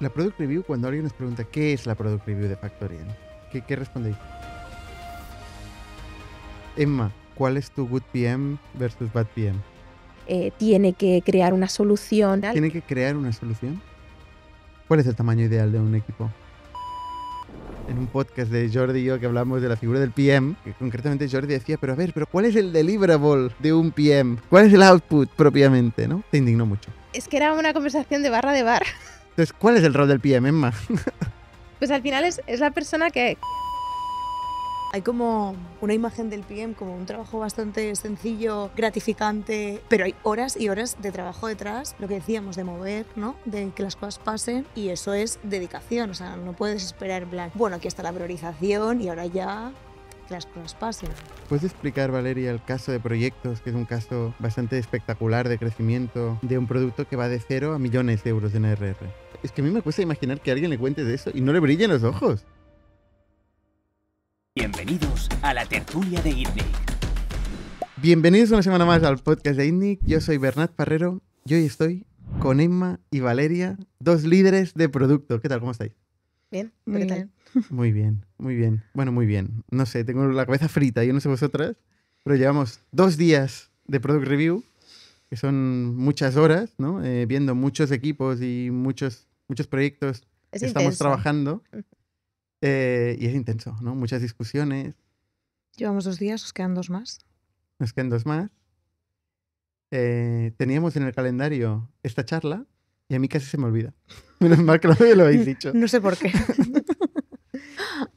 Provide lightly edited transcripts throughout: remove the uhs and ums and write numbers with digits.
La Product Review, cuando alguien nos pregunta ¿qué es la Product Review de Factorial? ¿Qué respondéis? Emma, ¿cuál es tu Good PM versus Bad PM? Tiene que crear una solución. ¿Tiene que crear una solución? ¿Cuál es el tamaño ideal de un equipo? En un podcast de Jordi y yo que hablamos de la figura del PM, que concretamente Jordi decía, pero ¿cuál es el deliverable de un PM? ¿Cuál es el output propiamente, no? Te indignó mucho. Es que era una conversación de barra de bar. Entonces, ¿cuál es el rol del PM, Emma? Pues al final es la persona que... Hay como una imagen del PM como un trabajo bastante sencillo, gratificante, pero hay horas y horas de trabajo detrás, lo que decíamos, de mover, ¿no? De que las cosas pasen, y eso es dedicación, o sea, no puedes esperar en plan, bueno, aquí está la priorización y ahora ya que las cosas pasen. ¿Puedes explicar, Valeria, el caso de proyectos, que es un caso bastante espectacular de crecimiento de un producto que va de 0 a millones de euros en ARR? Es que a mí me cuesta imaginar que alguien le cuente de eso y no le brillen los ojos. Bienvenidos a la tertulia de ITNIC. Bienvenidos una semana más al podcast de ITNIC. Yo soy Bernat Parrero y hoy estoy con Emma y Valeria, dos líderes de producto. ¿Qué tal? ¿Cómo estáis? Bien, Muy ¿qué bien. tal? Muy bien, muy bien. Bueno, muy bien. No sé, tengo la cabeza frita, yo no sé vosotras, pero llevamos 2 días de Product Review, que son muchas horas, ¿no? Viendo muchos equipos y muchos proyectos Es que estamos intenso. trabajando. Y es intenso, ¿no? Muchas discusiones, Llevamos 2 días, os quedan 2 más. nos quedan 2 más. Teníamos en el calendario esta charla y a mí casi se me olvida. Menos mal que lo habéis dicho. No sé por qué.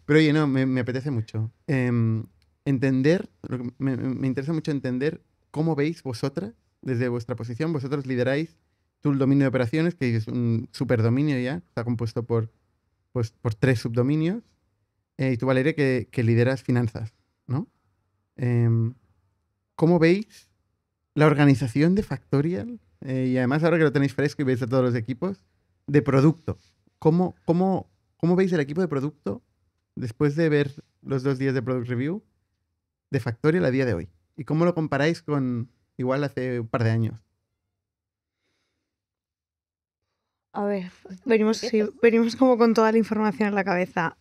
Pero oye, no, me apetece mucho. Entender, me interesa mucho entender cómo veis vosotras, desde vuestra posición. Vosotros lideráis tú el dominio de operaciones, que es un superdominio ya, está compuesto por 3 subdominios. Y tú, Valeria, que lideras finanzas, ¿no? ¿Cómo veis la organización de Factorial? Y además, ahora que lo tenéis fresco y veis a todos los equipos, de producto. ¿Cómo veis el equipo de producto después de ver los 2 días de Product Review de Factorial a día de hoy? ¿Y cómo lo comparáis con igual hace un par de años? A ver, venimos como con toda la información en la cabeza.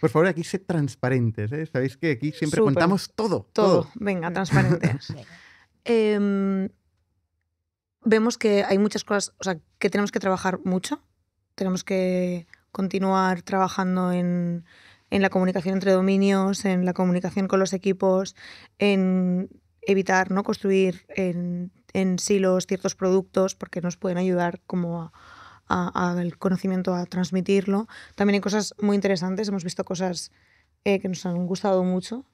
Por favor, aquí sed transparentes, ¿eh? Sabéis que aquí siempre Súper. contamos todo. Todo, venga, transparentes. Vemos que hay muchas cosas, o sea, que tenemos que trabajar mucho. Tenemos que continuar trabajando en la comunicación entre dominios, en la comunicación con los equipos, en evitar, ¿no?, construir en silos ciertos productos, porque nos pueden ayudar como al conocimiento a transmitirlo. También hay cosas muy interesantes, hemos visto cosas que nos han gustado mucho.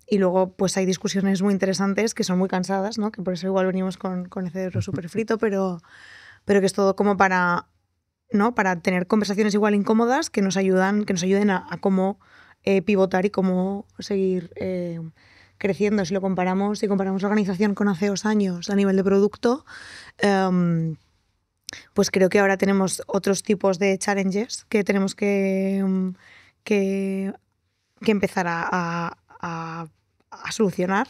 Y luego pues hay discusiones muy interesantes que son muy cansadas, ¿no? Que por eso igual venimos con el cerebro súper frito, pero que es todo como para, ¿no?, para tener conversaciones igual incómodas que nos ayuden a cómo pivotar y cómo seguir creciendo. Si comparamos la organización con hace 2 años a nivel de producto, pues creo que ahora tenemos otros tipos de challenges que tenemos que empezar a solucionar,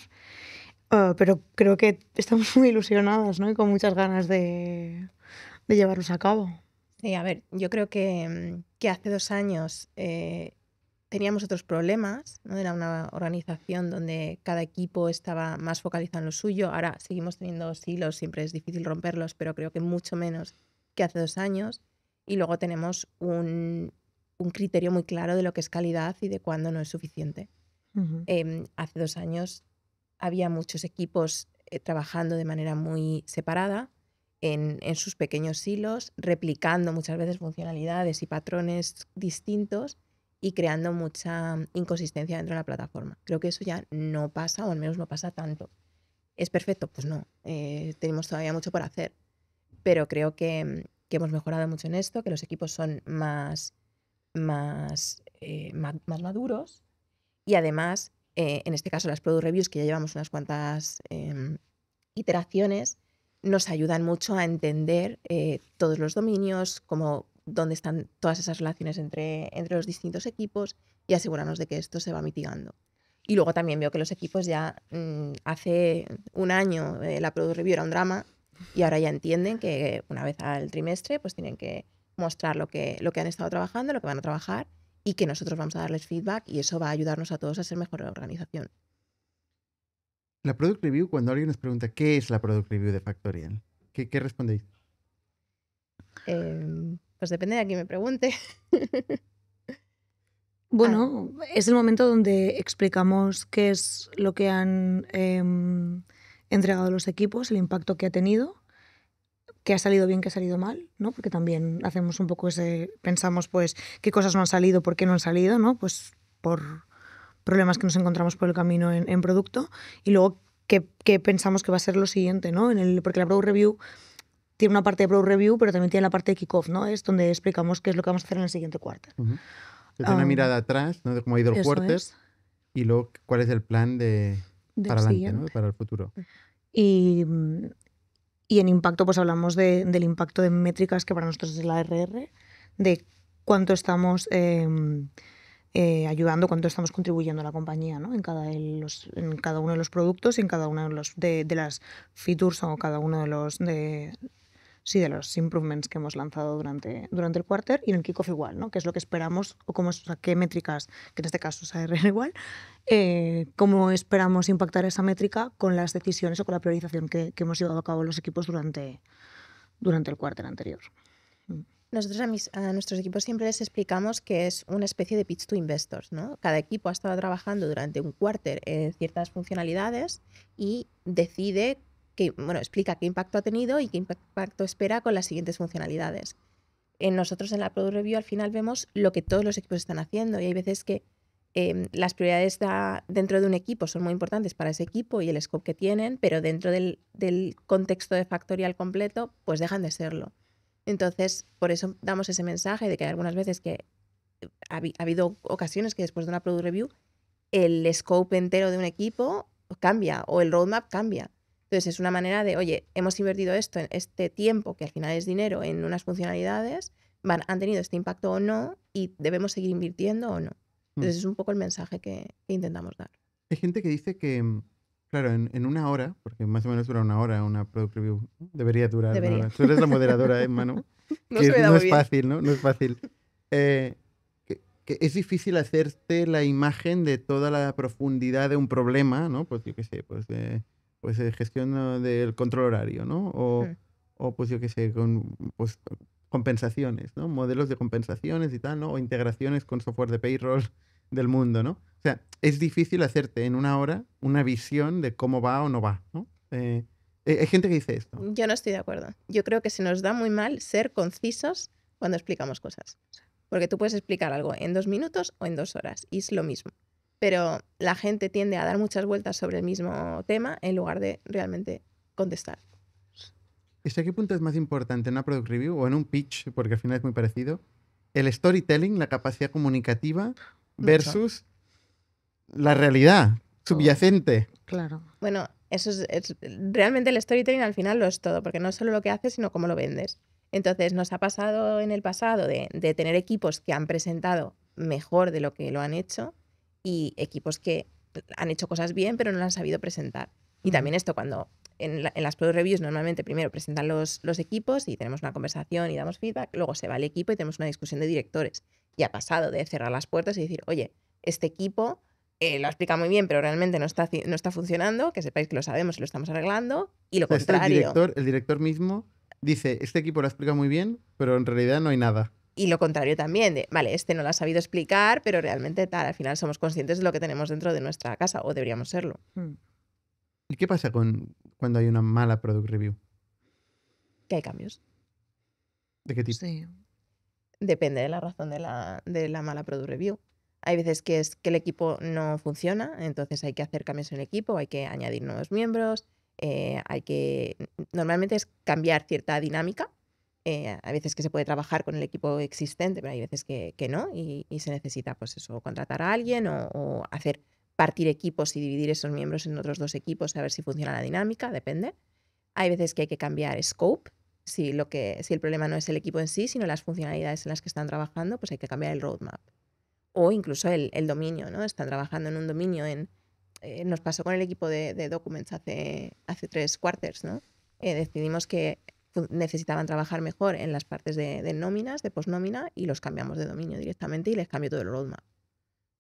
pero creo que estamos muy ilusionadas, ¿no?, y con muchas ganas de llevarlos a cabo. Sí, a ver, yo creo que hace 2 años teníamos otros problemas, ¿no? Era una organización donde cada equipo estaba más focalizado en lo suyo. Ahora seguimos teniendo silos, siempre es difícil romperlos, pero creo que mucho menos que hace 2 años. Y luego tenemos un criterio muy claro de lo que es calidad y de cuándo no es suficiente. Uh-huh. Hace 2 años había muchos equipos trabajando de manera muy separada en sus pequeños silos, replicando muchas veces funcionalidades y patrones distintos y creando mucha inconsistencia dentro de la plataforma. Creo que eso ya no pasa, o al menos no pasa tanto. ¿Es perfecto? Pues no. Tenemos todavía mucho por hacer, pero creo que hemos mejorado mucho en esto, que los equipos son más maduros, y además, en este caso las Product Reviews, que ya llevamos unas cuantas iteraciones, nos ayudan mucho a entender todos los dominios, dónde están todas esas relaciones entre los distintos equipos, y asegurarnos de que esto se va mitigando. Y luego también veo que los equipos ya, hace 1 año la Product Review era un drama, Y ahora ya entienden que una vez al trimestre pues tienen que mostrar lo que han estado trabajando, lo que van a trabajar, y que nosotros vamos a darles feedback, y eso va a ayudarnos a todos a ser mejor organización. La Product Review, cuando alguien nos pregunta qué es la Product Review de Factorial, ¿qué respondéis? Pues depende de a quién me pregunte. Bueno, es el momento donde explicamos qué es lo que han entregado los equipos, el impacto que ha tenido, qué ha salido bien, qué ha salido mal, ¿no? Porque también hacemos un poco pensamos pues qué cosas no han salido, por qué no han salido, ¿no? Pues por problemas que nos encontramos por el camino en producto, y luego qué pensamos que va a ser lo siguiente, ¿no? Porque la Product Review tiene una parte de Product Review, pero también tiene la parte de Kickoff, ¿no? Es donde explicamos qué es lo que vamos a hacer en el siguiente quarter. Tiene una mirada atrás, ¿no? De cómo ha ido el quarter, y luego cuál es el plan para adelante, ¿no? Para el futuro. Y en impacto pues hablamos del impacto de métricas que para nosotros es la ARR, de cuánto estamos ayudando, cuánto estamos contribuyendo a la compañía, ¿no? en cada uno de los productos y en cada uno de las features o cada uno de los improvements que hemos lanzado durante el quarter, y en el kickoff igual, ¿no? Qué es lo que esperamos o qué métricas, que en este caso es ARR igual, cómo esperamos impactar esa métrica con las decisiones o con la priorización que hemos llevado a cabo los equipos durante el quarter anterior. Nosotros a nuestros equipos siempre les explicamos que es una especie de pitch to investors, ¿no? Cada equipo ha estado trabajando durante un quarter ciertas funcionalidades y decide explica qué impacto ha tenido y qué impacto espera con las siguientes funcionalidades. Nosotros en la Product Review al final vemos lo que todos los equipos están haciendo, y hay veces que las prioridades dentro de un equipo son muy importantes para ese equipo y el scope que tienen, pero dentro del contexto de Factorial completo pues dejan de serlo. Entonces, por eso damos ese mensaje de que hay algunas veces que ha habido ocasiones que después de una Product Review el scope entero de un equipo cambia o el roadmap cambia. Entonces es una manera de, oye, hemos invertido este tiempo, que al final es dinero, en unas funcionalidades, han tenido este impacto o no, y debemos seguir invirtiendo o no. Entonces es un poco el mensaje que intentamos dar. Hay gente que dice que, claro, en una hora, porque más o menos dura una hora una Product Review, debería durar una hora. Tú eres la moderadora, Manu. No se me da no muy es bien. fácil, ¿no? No es fácil. Que es difícil hacerte la imagen de toda la profundidad de un problema, ¿no? Pues yo qué sé, pues gestión del control horario, ¿no? O pues yo qué sé, pues compensaciones, ¿no? Modelos de compensaciones y tal, ¿no? O integraciones con software de payroll del mundo, ¿no? O sea, es difícil hacerte en una hora una visión de cómo va o no va, ¿no? Hay gente que dice esto. Yo no estoy de acuerdo. Yo creo que se nos da muy mal ser concisos cuando explicamos cosas. Porque tú puedes explicar algo en 2 minutos o en 2 horas, y es lo mismo. Pero la gente tiende a dar muchas vueltas sobre el mismo tema en lugar de realmente contestar. ¿Hasta qué punto es más importante en una Product Review o en un pitch, porque al final es muy parecido, el storytelling, la capacidad comunicativa, versus la realidad subyacente? Claro. Bueno, eso es realmente el storytelling al final lo es todo, porque no es solo lo que haces, sino cómo lo vendes. Entonces nos ha pasado en el pasado de tener equipos que han presentado mejor de lo que lo han hecho, y equipos que han hecho cosas bien pero no lo han sabido presentar. Y también esto, cuando en las Product Reviews normalmente primero presentan los equipos y tenemos una conversación y damos feedback, luego se va el equipo y tenemos una discusión de directores. Y ha pasado de cerrar las puertas y decir, oye, este equipo lo explica muy bien pero realmente no está funcionando, que sepáis que lo sabemos y lo estamos arreglando, y lo contrario. El director mismo dice, este equipo lo explica muy bien, pero en realidad no hay nada. Y lo contrario también, vale, este no lo ha sabido explicar, pero realmente al final somos conscientes de lo que tenemos dentro de nuestra casa, o deberíamos serlo. ¿Y qué pasa cuando hay una mala Product Review? Que hay cambios. ¿De qué tipo? Sí. Depende de la razón de la mala Product Review. Hay veces que es que el equipo no funciona, entonces hay que hacer cambios en el equipo, hay que añadir nuevos miembros, normalmente es cambiar cierta dinámica. Hay veces que se puede trabajar con el equipo existente, pero hay veces que no, y se necesita pues eso, contratar a alguien o hacer partir equipos y dividir esos miembros en otros 2 equipos a ver si funciona la dinámica, depende. Hay veces que hay que cambiar scope. Si el problema no es el equipo en sí, sino las funcionalidades en las que están trabajando, pues hay que cambiar el roadmap. O incluso el dominio, ¿no? Están trabajando en un dominio nos pasó con el equipo de Documents hace 3 quarters, ¿no? decidimos que necesitaban trabajar mejor en las partes de nóminas, de postnómina, y los cambiamos de dominio directamente y les cambio todo el roadmap.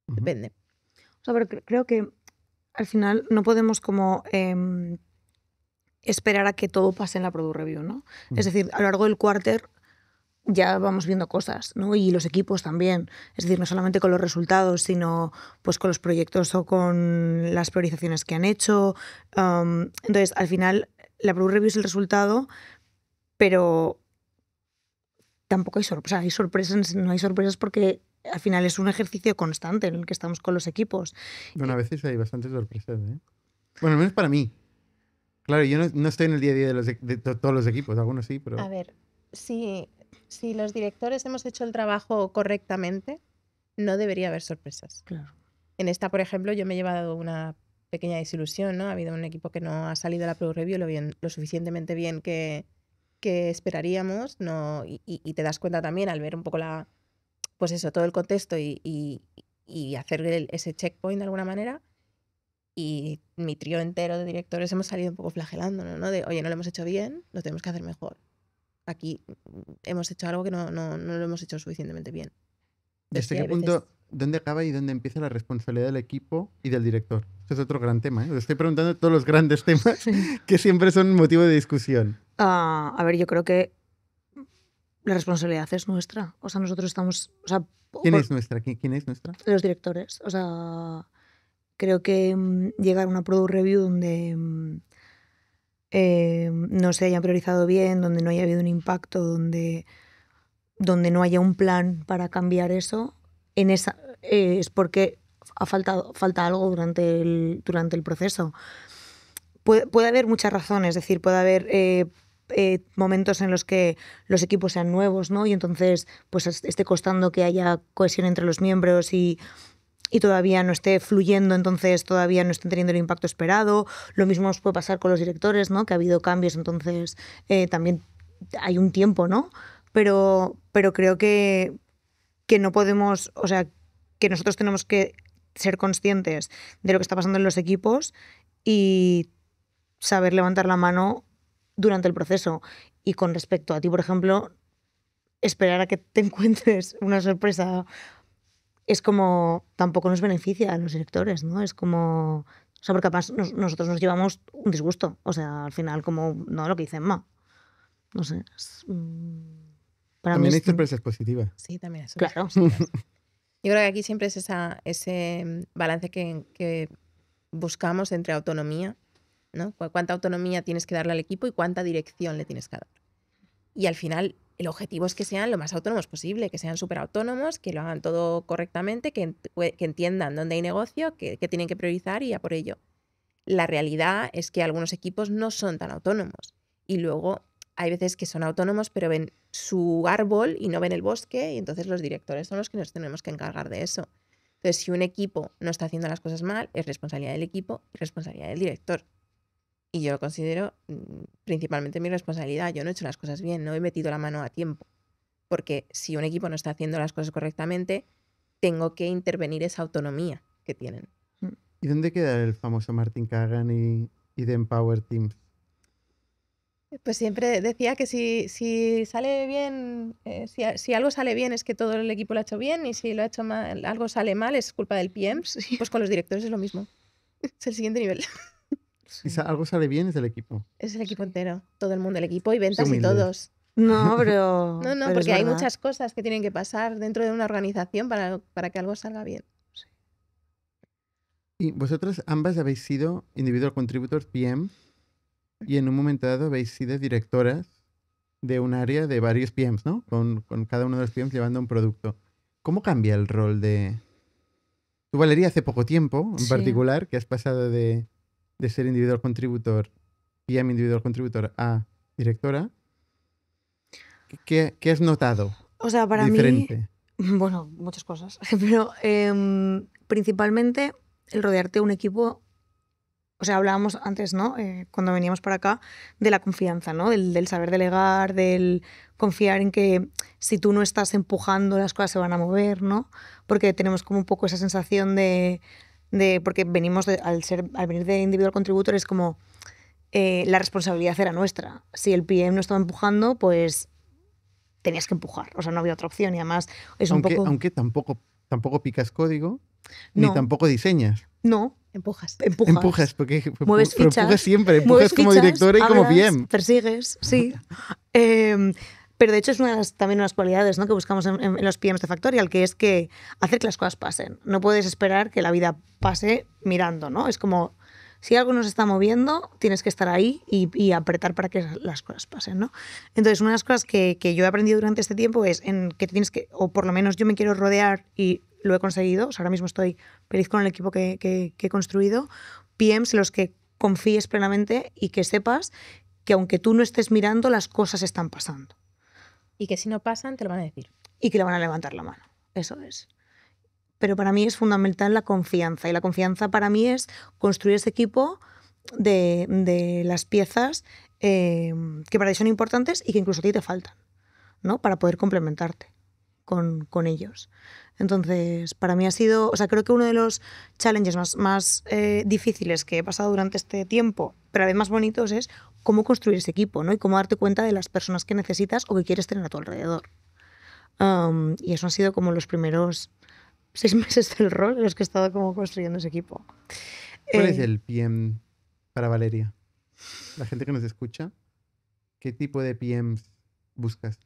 Ujú. Depende. O sea, pero creo que al final no podemos como esperar a que todo pase en la Product Review, ¿no? Mm. Es decir, a lo largo del quarter ya vamos viendo cosas, ¿no? Y los equipos también. Es decir, no solamente con los resultados, sino pues con los proyectos o con las priorizaciones que han hecho. Entonces, al final, la Product Review es el resultado, pero tampoco hay sorpresas. Hay sorpresas, no hay sorpresas porque al final es un ejercicio constante en el que estamos con los equipos. Bueno, a veces hay bastantes sorpresas, ¿eh? Bueno, al menos para mí. Claro, yo no estoy en el día a día de todos los equipos, algunos sí, pero... A ver, si los directores hemos hecho el trabajo correctamente, no debería haber sorpresas. Claro. En esta, por ejemplo, yo me he llevado una pequeña desilusión, ¿no? Ha habido un equipo que no ha salido a la Product Review lo suficientemente bien que esperaríamos, ¿no? Y te das cuenta también al ver un poco pues eso, todo el contexto y hacer ese checkpoint de alguna manera. Y mi trío entero de directores hemos salido un poco flagelándonos, ¿no? De, oye, no lo hemos hecho bien, lo tenemos que hacer mejor. Aquí hemos hecho algo que no lo hemos hecho suficientemente bien. ¿Desde Sí, qué hay veces- punto, dónde acaba y dónde empieza la responsabilidad del equipo y del director? Este es otro gran tema, ¿eh? Os estoy preguntando todos los grandes temas que siempre son motivo de discusión. A ver, yo creo que la responsabilidad es nuestra. O sea, nosotros estamos... O sea, ¿Quién es nuestra? ¿Quién es nuestra? Los directores. O sea, creo que llegar a una Product Review donde no se haya priorizado bien, donde no haya habido un impacto, donde no haya un plan para cambiar eso, es porque falta algo durante el proceso. Puede haber muchas razones, es decir, puede haber momentos en los que los equipos sean nuevos, ¿no? Y entonces pues esté costando que haya cohesión entre los miembros y todavía no esté fluyendo, entonces todavía no estén teniendo el impacto esperado. Lo mismo nos puede pasar con los directores, ¿no? Que ha habido cambios, entonces también hay un tiempo, ¿no? Pero creo que no podemos, o sea, que nosotros tenemos que ser conscientes de lo que está pasando en los equipos y saber levantar la mano durante el proceso. Y con respecto a ti, por ejemplo, esperar a que te encuentres una sorpresa es como, tampoco nos beneficia a los directores, ¿no? Es como, o sea, porque además nosotros nos llevamos un disgusto, o sea, al final como, no, lo que dice Emma, no sé, para También mí hay es... sorpresas positivas. Sí, también eso. Claro. Yo creo que aquí siempre es ese balance que buscamos entre autonomía, ¿no? Cuánta autonomía tienes que darle al equipo y cuánta dirección le tienes que dar. Y al final el objetivo es que sean lo más autónomos posible, que sean súper autónomos, que lo hagan todo correctamente, que entiendan dónde hay negocio, que tienen que priorizar y a por ello. La realidad es que algunos equipos no son tan autónomos y luego hay veces que son autónomos pero ven su árbol y no ven el bosque y entonces los directores son los que nos tenemos que encargar de eso. Entonces, si un equipo no está haciendo las cosas mal, es responsabilidad del equipo y responsabilidad del director. Y yo lo considero principalmente mi responsabilidad. Yo no he hecho las cosas bien, no he metido la mano a tiempo. Porque si un equipo no está haciendo las cosas correctamente, tengo que intervenir esa autonomía que tienen. ¿Y dónde queda el famoso Martin Kagan y The Empower Teams? Pues siempre decía que si sale bien, si algo sale bien es que todo el equipo lo ha hecho bien y si lo ha hecho mal, algo sale mal es culpa del PM. Sí. Pues con los directores es lo mismo. Es el siguiente nivel. Si algo sale bien es del equipo. Es el equipo entero, todo el mundo, el equipo y ventas y humildes. todos. No, pero... No, pero porque es hay verdad. muchas cosas que tienen que pasar dentro de una organización para que algo salga bien. Y vosotros ambas habéis sido individual contributors PM y en un momento dado habéis sido directoras de un área de varios PMs, ¿no? Con cada uno de los PMs llevando un producto. ¿Cómo cambia el rol de... Tú, Valeria, hace poco tiempo, en Sí. particular, que has pasado de ser individual contributor, PM individual contributor, a directora. ¿Qué has notado O sea, para mí... diferente? Bueno, muchas cosas. Pero principalmente el rodearte de un equipo. O sea, hablábamos antes, ¿no? Cuando veníamos para acá, de la confianza, ¿no? Del saber delegar, del confiar en que si tú no estás empujando, las cosas se van a mover, ¿no? Porque tenemos como un poco esa sensación de porque venimos al venir de individual contributor es como la responsabilidad era nuestra. Si el PM no estaba empujando, pues tenías que empujar. O sea, no había otra opción. Y además es un poco... Aunque tampoco picas código, ni No. tampoco diseñas. No, Empujas. empujas. Porque Mueves pero fichas, empujas siempre, mueves empujas como fichas, directora y como hablas, PM. persigues, sí. Pero de hecho es también unas cualidades, ¿no?, que buscamos en los PMs de Factorial, que es que hacer que las cosas pasen. No puedes esperar que la vida pase mirando, ¿no? Es como, si algo nos está moviendo, tienes que estar ahí y apretar para que las cosas pasen, ¿no? Entonces, una de las cosas que yo he aprendido durante este tiempo es en que tienes que, o por lo menos yo me quiero rodear, y lo he conseguido, o sea, ahora mismo estoy feliz con el equipo que he construido, PMs en los que confíes plenamente y que sepas que aunque tú no estés mirando, las cosas están pasando. Y que si no pasan, te lo van a decir. Y que le van a levantar la mano. Eso es. Pero para mí es fundamental la confianza. Y la confianza para mí es construir ese equipo de las piezas que para ti son importantes y que incluso a ti te faltan, ¿no? Para poder complementarte con ellos. Entonces, para mí ha sido, o sea, creo que uno de los challenges más difíciles que he pasado durante este tiempo, pero a la vez más bonitos, es cómo construir ese equipo, ¿no? Y cómo darte cuenta de las personas que necesitas o que quieres tener a tu alrededor. Y eso han sido como los primeros 6 meses del rol en los que he estado como construyendo ese equipo. ¿Cuál es el PM para Valeria? La gente que nos escucha, ¿qué tipo de PMs buscas?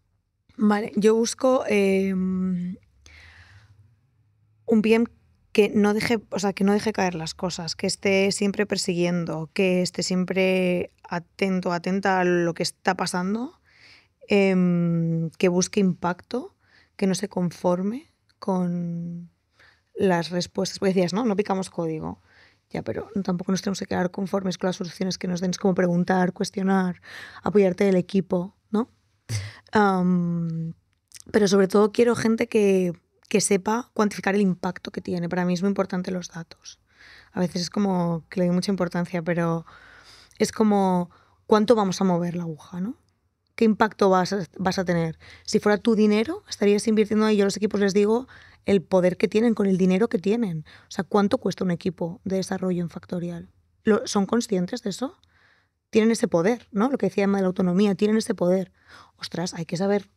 Vale, yo busco un PM que no deje, o sea, que no deje caer las cosas, que esté siempre persiguiendo, que esté siempre atento, atenta a lo que está pasando, que busque impacto, que no se conforme con las respuestas. Porque decías, no picamos código. Ya, pero tampoco nos tenemos que quedar conformes con las soluciones que nos den. Es como preguntar, cuestionar, apoyarte del equipo, ¿no? Pero sobre todo quiero gente que sepa cuantificar el impacto que tiene. Para mí es muy importante los datos. A veces es como que le doy mucha importancia, pero es como cuánto vamos a mover la aguja, ¿no? ¿Qué impacto vas a tener? Si fuera tu dinero, estarías invirtiendo ahí. Yo a los equipos les digo el poder que tienen con el dinero que tienen. O sea, ¿cuánto cuesta un equipo de desarrollo en Factorial? ¿Son conscientes de eso? Tienen ese poder, ¿no? Lo que decía Emma de la autonomía, tienen ese poder. Ostras, hay que saber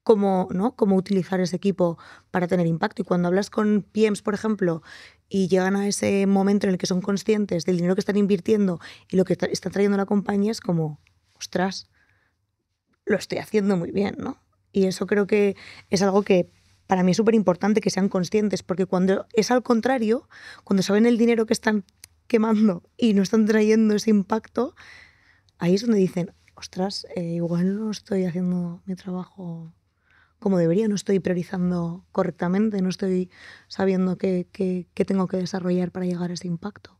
cómo utilizar ese equipo para tener impacto. Y cuando hablas con PMs, por ejemplo, y llegan a ese momento en el que son conscientes del dinero que están invirtiendo y lo que está trayendo la compañía, es como, ostras, lo estoy haciendo muy bien, ¿no? Y eso creo que es algo que para mí es súper importante, que sean conscientes, porque cuando es al contrario, cuando saben el dinero que están quemando y no están trayendo ese impacto, ahí es donde dicen, ostras, igual no estoy haciendo mi trabajo como debería, no estoy priorizando correctamente, no estoy sabiendo qué tengo que desarrollar para llegar a ese impacto.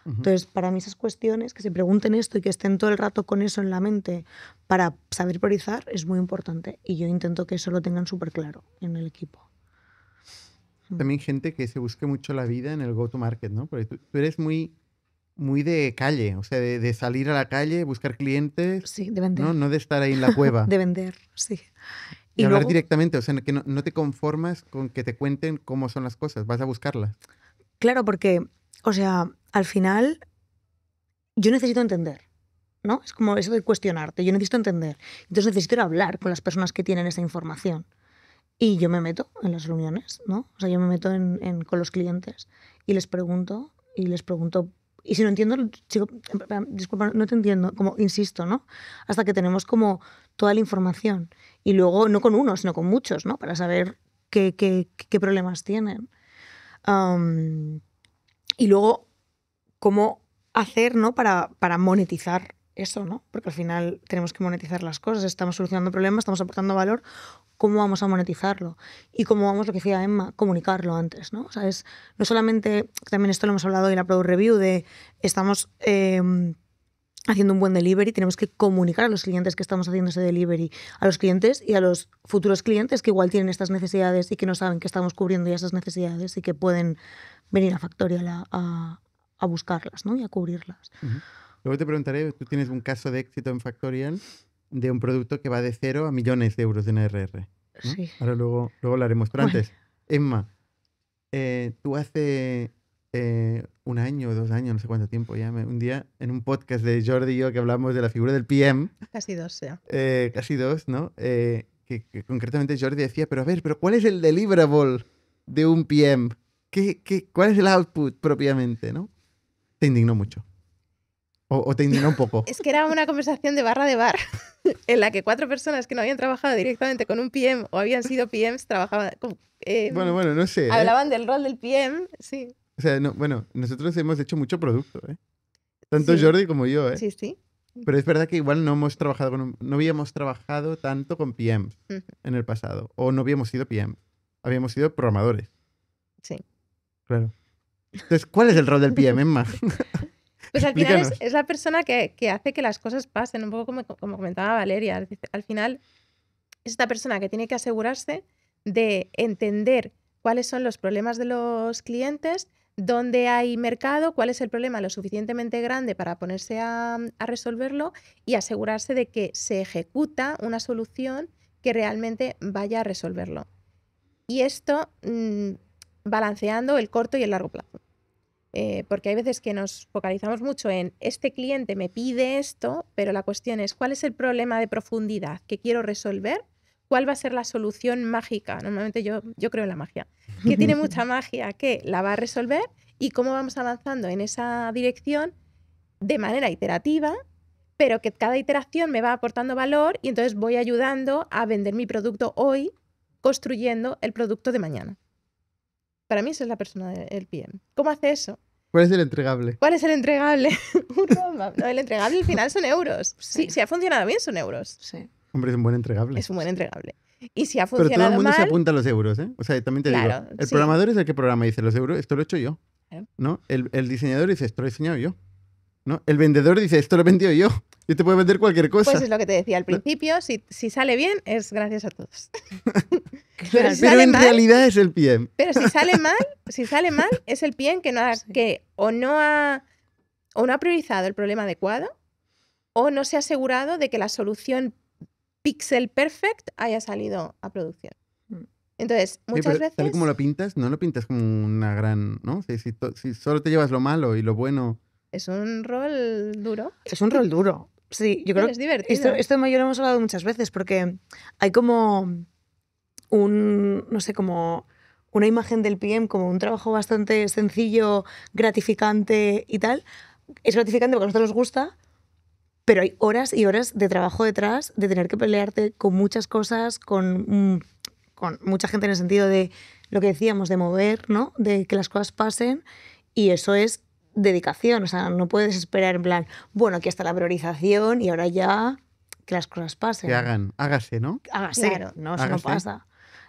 Entonces, para mí esas cuestiones, que se pregunten esto y que estén todo el rato con eso en la mente para saber priorizar, es muy importante. Y yo intento que eso lo tengan súper claro en el equipo. También gente que se busque mucho la vida en el go-to-market, ¿no? Porque tú eres muy de calle, o sea, de salir a la calle, buscar clientes, Sí, de vender. No de estar ahí en la cueva. De vender, sí. Y hablar directamente, o sea, que no te conformas con que te cuenten cómo son las cosas, vas a buscarlas. Claro, porque, o sea, al final yo necesito entender, ¿no? Es como eso de cuestionarte, yo necesito entender. Entonces necesito ir a hablar con las personas que tienen esa información. Y yo me meto en las reuniones, ¿no? O sea, yo me meto con los clientes y les pregunto, y si no entiendo, sigo, disculpa, no te entiendo, como insisto, ¿no? Hasta que tenemos como toda la información. Y luego, no con uno, sino con muchos, ¿no? Para saber qué problemas tienen. Y luego, cómo hacer, ¿no? Para monetizar eso, ¿no? Porque al final tenemos que monetizar las cosas, estamos solucionando problemas, estamos aportando valor. ¿Cómo vamos a monetizarlo? Y cómo vamos, lo que decía Emma, comunicarlo antes, ¿no? O sea, no solamente, también esto lo hemos hablado en la Product Review, de estamos haciendo un buen delivery, tenemos que comunicar a los clientes que estamos haciendo ese delivery, a los clientes y a los futuros clientes que igual tienen estas necesidades y que no saben que estamos cubriendo ya esas necesidades y que pueden venir a Factorial a buscarlas, ¿no? Y a cubrirlas. Luego te preguntaré, tú tienes un caso de éxito en Factorial de un producto que va de 0 a millones de euros de NRR, ¿no? Sí. Ahora luego lo haremos. Pero Bueno. antes, Emma, tú hace un año o 2 años, no sé cuánto tiempo ya, un día en un podcast de Jordi y yo que hablamos de la figura del PM, Casi 2 ya. casi 2, ¿no? Que concretamente Jordi decía, pero a ver, ¿pero cuál es el deliverable de un PM? ¿Cuál es el output propiamente, no? Te indignó mucho. O te indignó un poco. Es que era una conversación de barra de bar en la que 4 personas que no habían trabajado directamente con un PM o habían sido PMs trabajaban Bueno, no sé. hablaban del rol del PM, sí. O sea, no, bueno, nosotros hemos hecho mucho producto, ¿eh? Tanto Sí. Jordi como yo, ¿eh? Sí, sí. Pero es verdad que igual no hemos trabajado no habíamos trabajado tanto con PMs Ujú. en el pasado. O no habíamos sido PMs. Habíamos sido programadores. Sí. Claro. Entonces, ¿cuál es el rol del PM, Emma? Pues al final Explícanos. es la persona que hace que las cosas pasen, un poco como comentaba Valeria. Es decir, al final es esta persona que tiene que asegurarse de entender cuáles son los problemas de los clientes, dónde hay mercado, cuál es el problema lo suficientemente grande para ponerse a resolverlo y asegurarse de que se ejecuta una solución que realmente vaya a resolverlo. Y esto balanceando el corto y el largo plazo. Porque hay veces que nos focalizamos mucho en este cliente me pide esto, pero la cuestión es cuál es el problema de profundidad que quiero resolver, cuál va a ser la solución mágica. Normalmente yo creo en la magia, que tiene mucha magia, que la va a resolver y cómo vamos avanzando en esa dirección de manera iterativa, pero que cada iteración me va aportando valor y entonces voy ayudando a vender mi producto hoy, construyendo el producto de mañana. Para mí esa es la persona del PM. ¿Cómo hace eso? ¿Cuál es el entregable? ¿Cuál es el entregable? Un roadmap. No, el entregable al final son euros. Sí, si ha funcionado bien son euros. Sí. Hombre, es un buen entregable. Es un buen entregable. Y si ha Pero todo el funcionado mundo se mal, apunta a los euros, ¿eh? O sea, también te Claro, digo, el sí. programador es el que programa y dice los euros, esto lo he hecho yo. Claro. ¿No? El diseñador dice, esto lo he diseñado yo. ¿No? El vendedor dice, esto lo he vendido yo. Yo te puedo vender cualquier cosa. pues es lo que te decía al principio, si sale bien es gracias a todos. Pero Claro. si Pero sale en mal, realidad es el PM. pero si sale mal es el PM que no ha, Sí. que o no ha priorizado el problema adecuado o no se ha asegurado de que la solución pixel perfect haya salido a producción. Mm. Entonces, Sí, muchas pero veces tal y como lo pintas, no lo pintas como una gran... ¿no? Si solo te llevas lo malo y lo bueno... es un rol duro, Es un rol duro. Sí, yo creo pero es divertido. esto yo lo hemos hablado muchas veces porque hay como no sé, como una imagen del PM como un trabajo bastante sencillo, gratificante y tal. Es gratificante porque a nosotros nos gusta, pero hay horas y horas de trabajo detrás, de tener que pelearte con muchas cosas, con mucha gente en el sentido de lo que decíamos, de mover, ¿no? De que las cosas pasen, y eso es dedicación. O sea, no puedes esperar en plan, bueno, aquí está la priorización y ahora ya que las cosas pasen. Que hágase, ¿no? Hágase. Claro. No, eso no Hágase. pasa.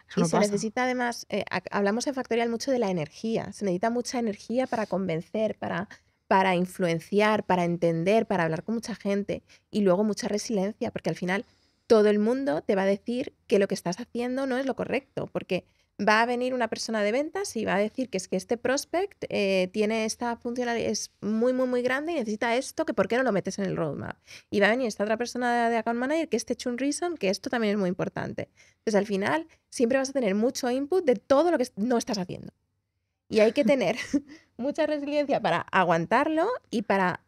Eso Y no se pasa. necesita además, hablamos en Factorial mucho de la energía, se necesita mucha energía para convencer, para influenciar, para entender, para hablar con mucha gente y luego mucha resiliencia, porque al final todo el mundo te va a decir que lo que estás haciendo no es lo correcto, porque va a venir una persona de ventas y va a decir que es que este prospect tiene esta funcionalidad, es muy, muy, muy grande y necesita esto, que por qué no lo metes en el roadmap. Y va a venir esta otra persona de account manager que es un reason, que esto también es muy importante. Entonces, al final, siempre vas a tener mucho input de todo lo que no estás haciendo. Y hay que tener mucha resiliencia para aguantarlo y para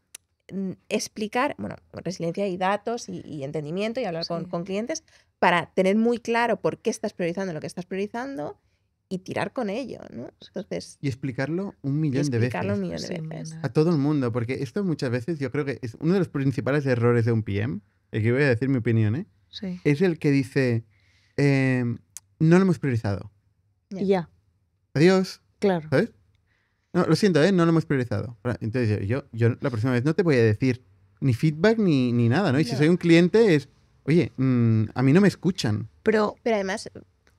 explicar, bueno, resiliencia y datos y entendimiento y hablar Sí. con clientes para tener muy claro por qué estás priorizando lo que estás priorizando y tirar con ello, ¿no? Entonces, Y explicarlo un y millón de explicarlo un veces. millón de Sí, veces. man. A todo el mundo, porque esto muchas veces yo creo que es uno de los principales errores de un PM, el que voy a decir mi opinión, ¿eh? Sí. Es el que dice, no lo hemos priorizado. Ya. Y ya, Adiós, claro. ¿sabes? No, lo siento, no lo hemos priorizado. Entonces yo la próxima vez no te voy a decir ni feedback ni nada, ¿no? Y si No. soy un cliente es, oye, a mí no me escuchan. Pero, Pero además,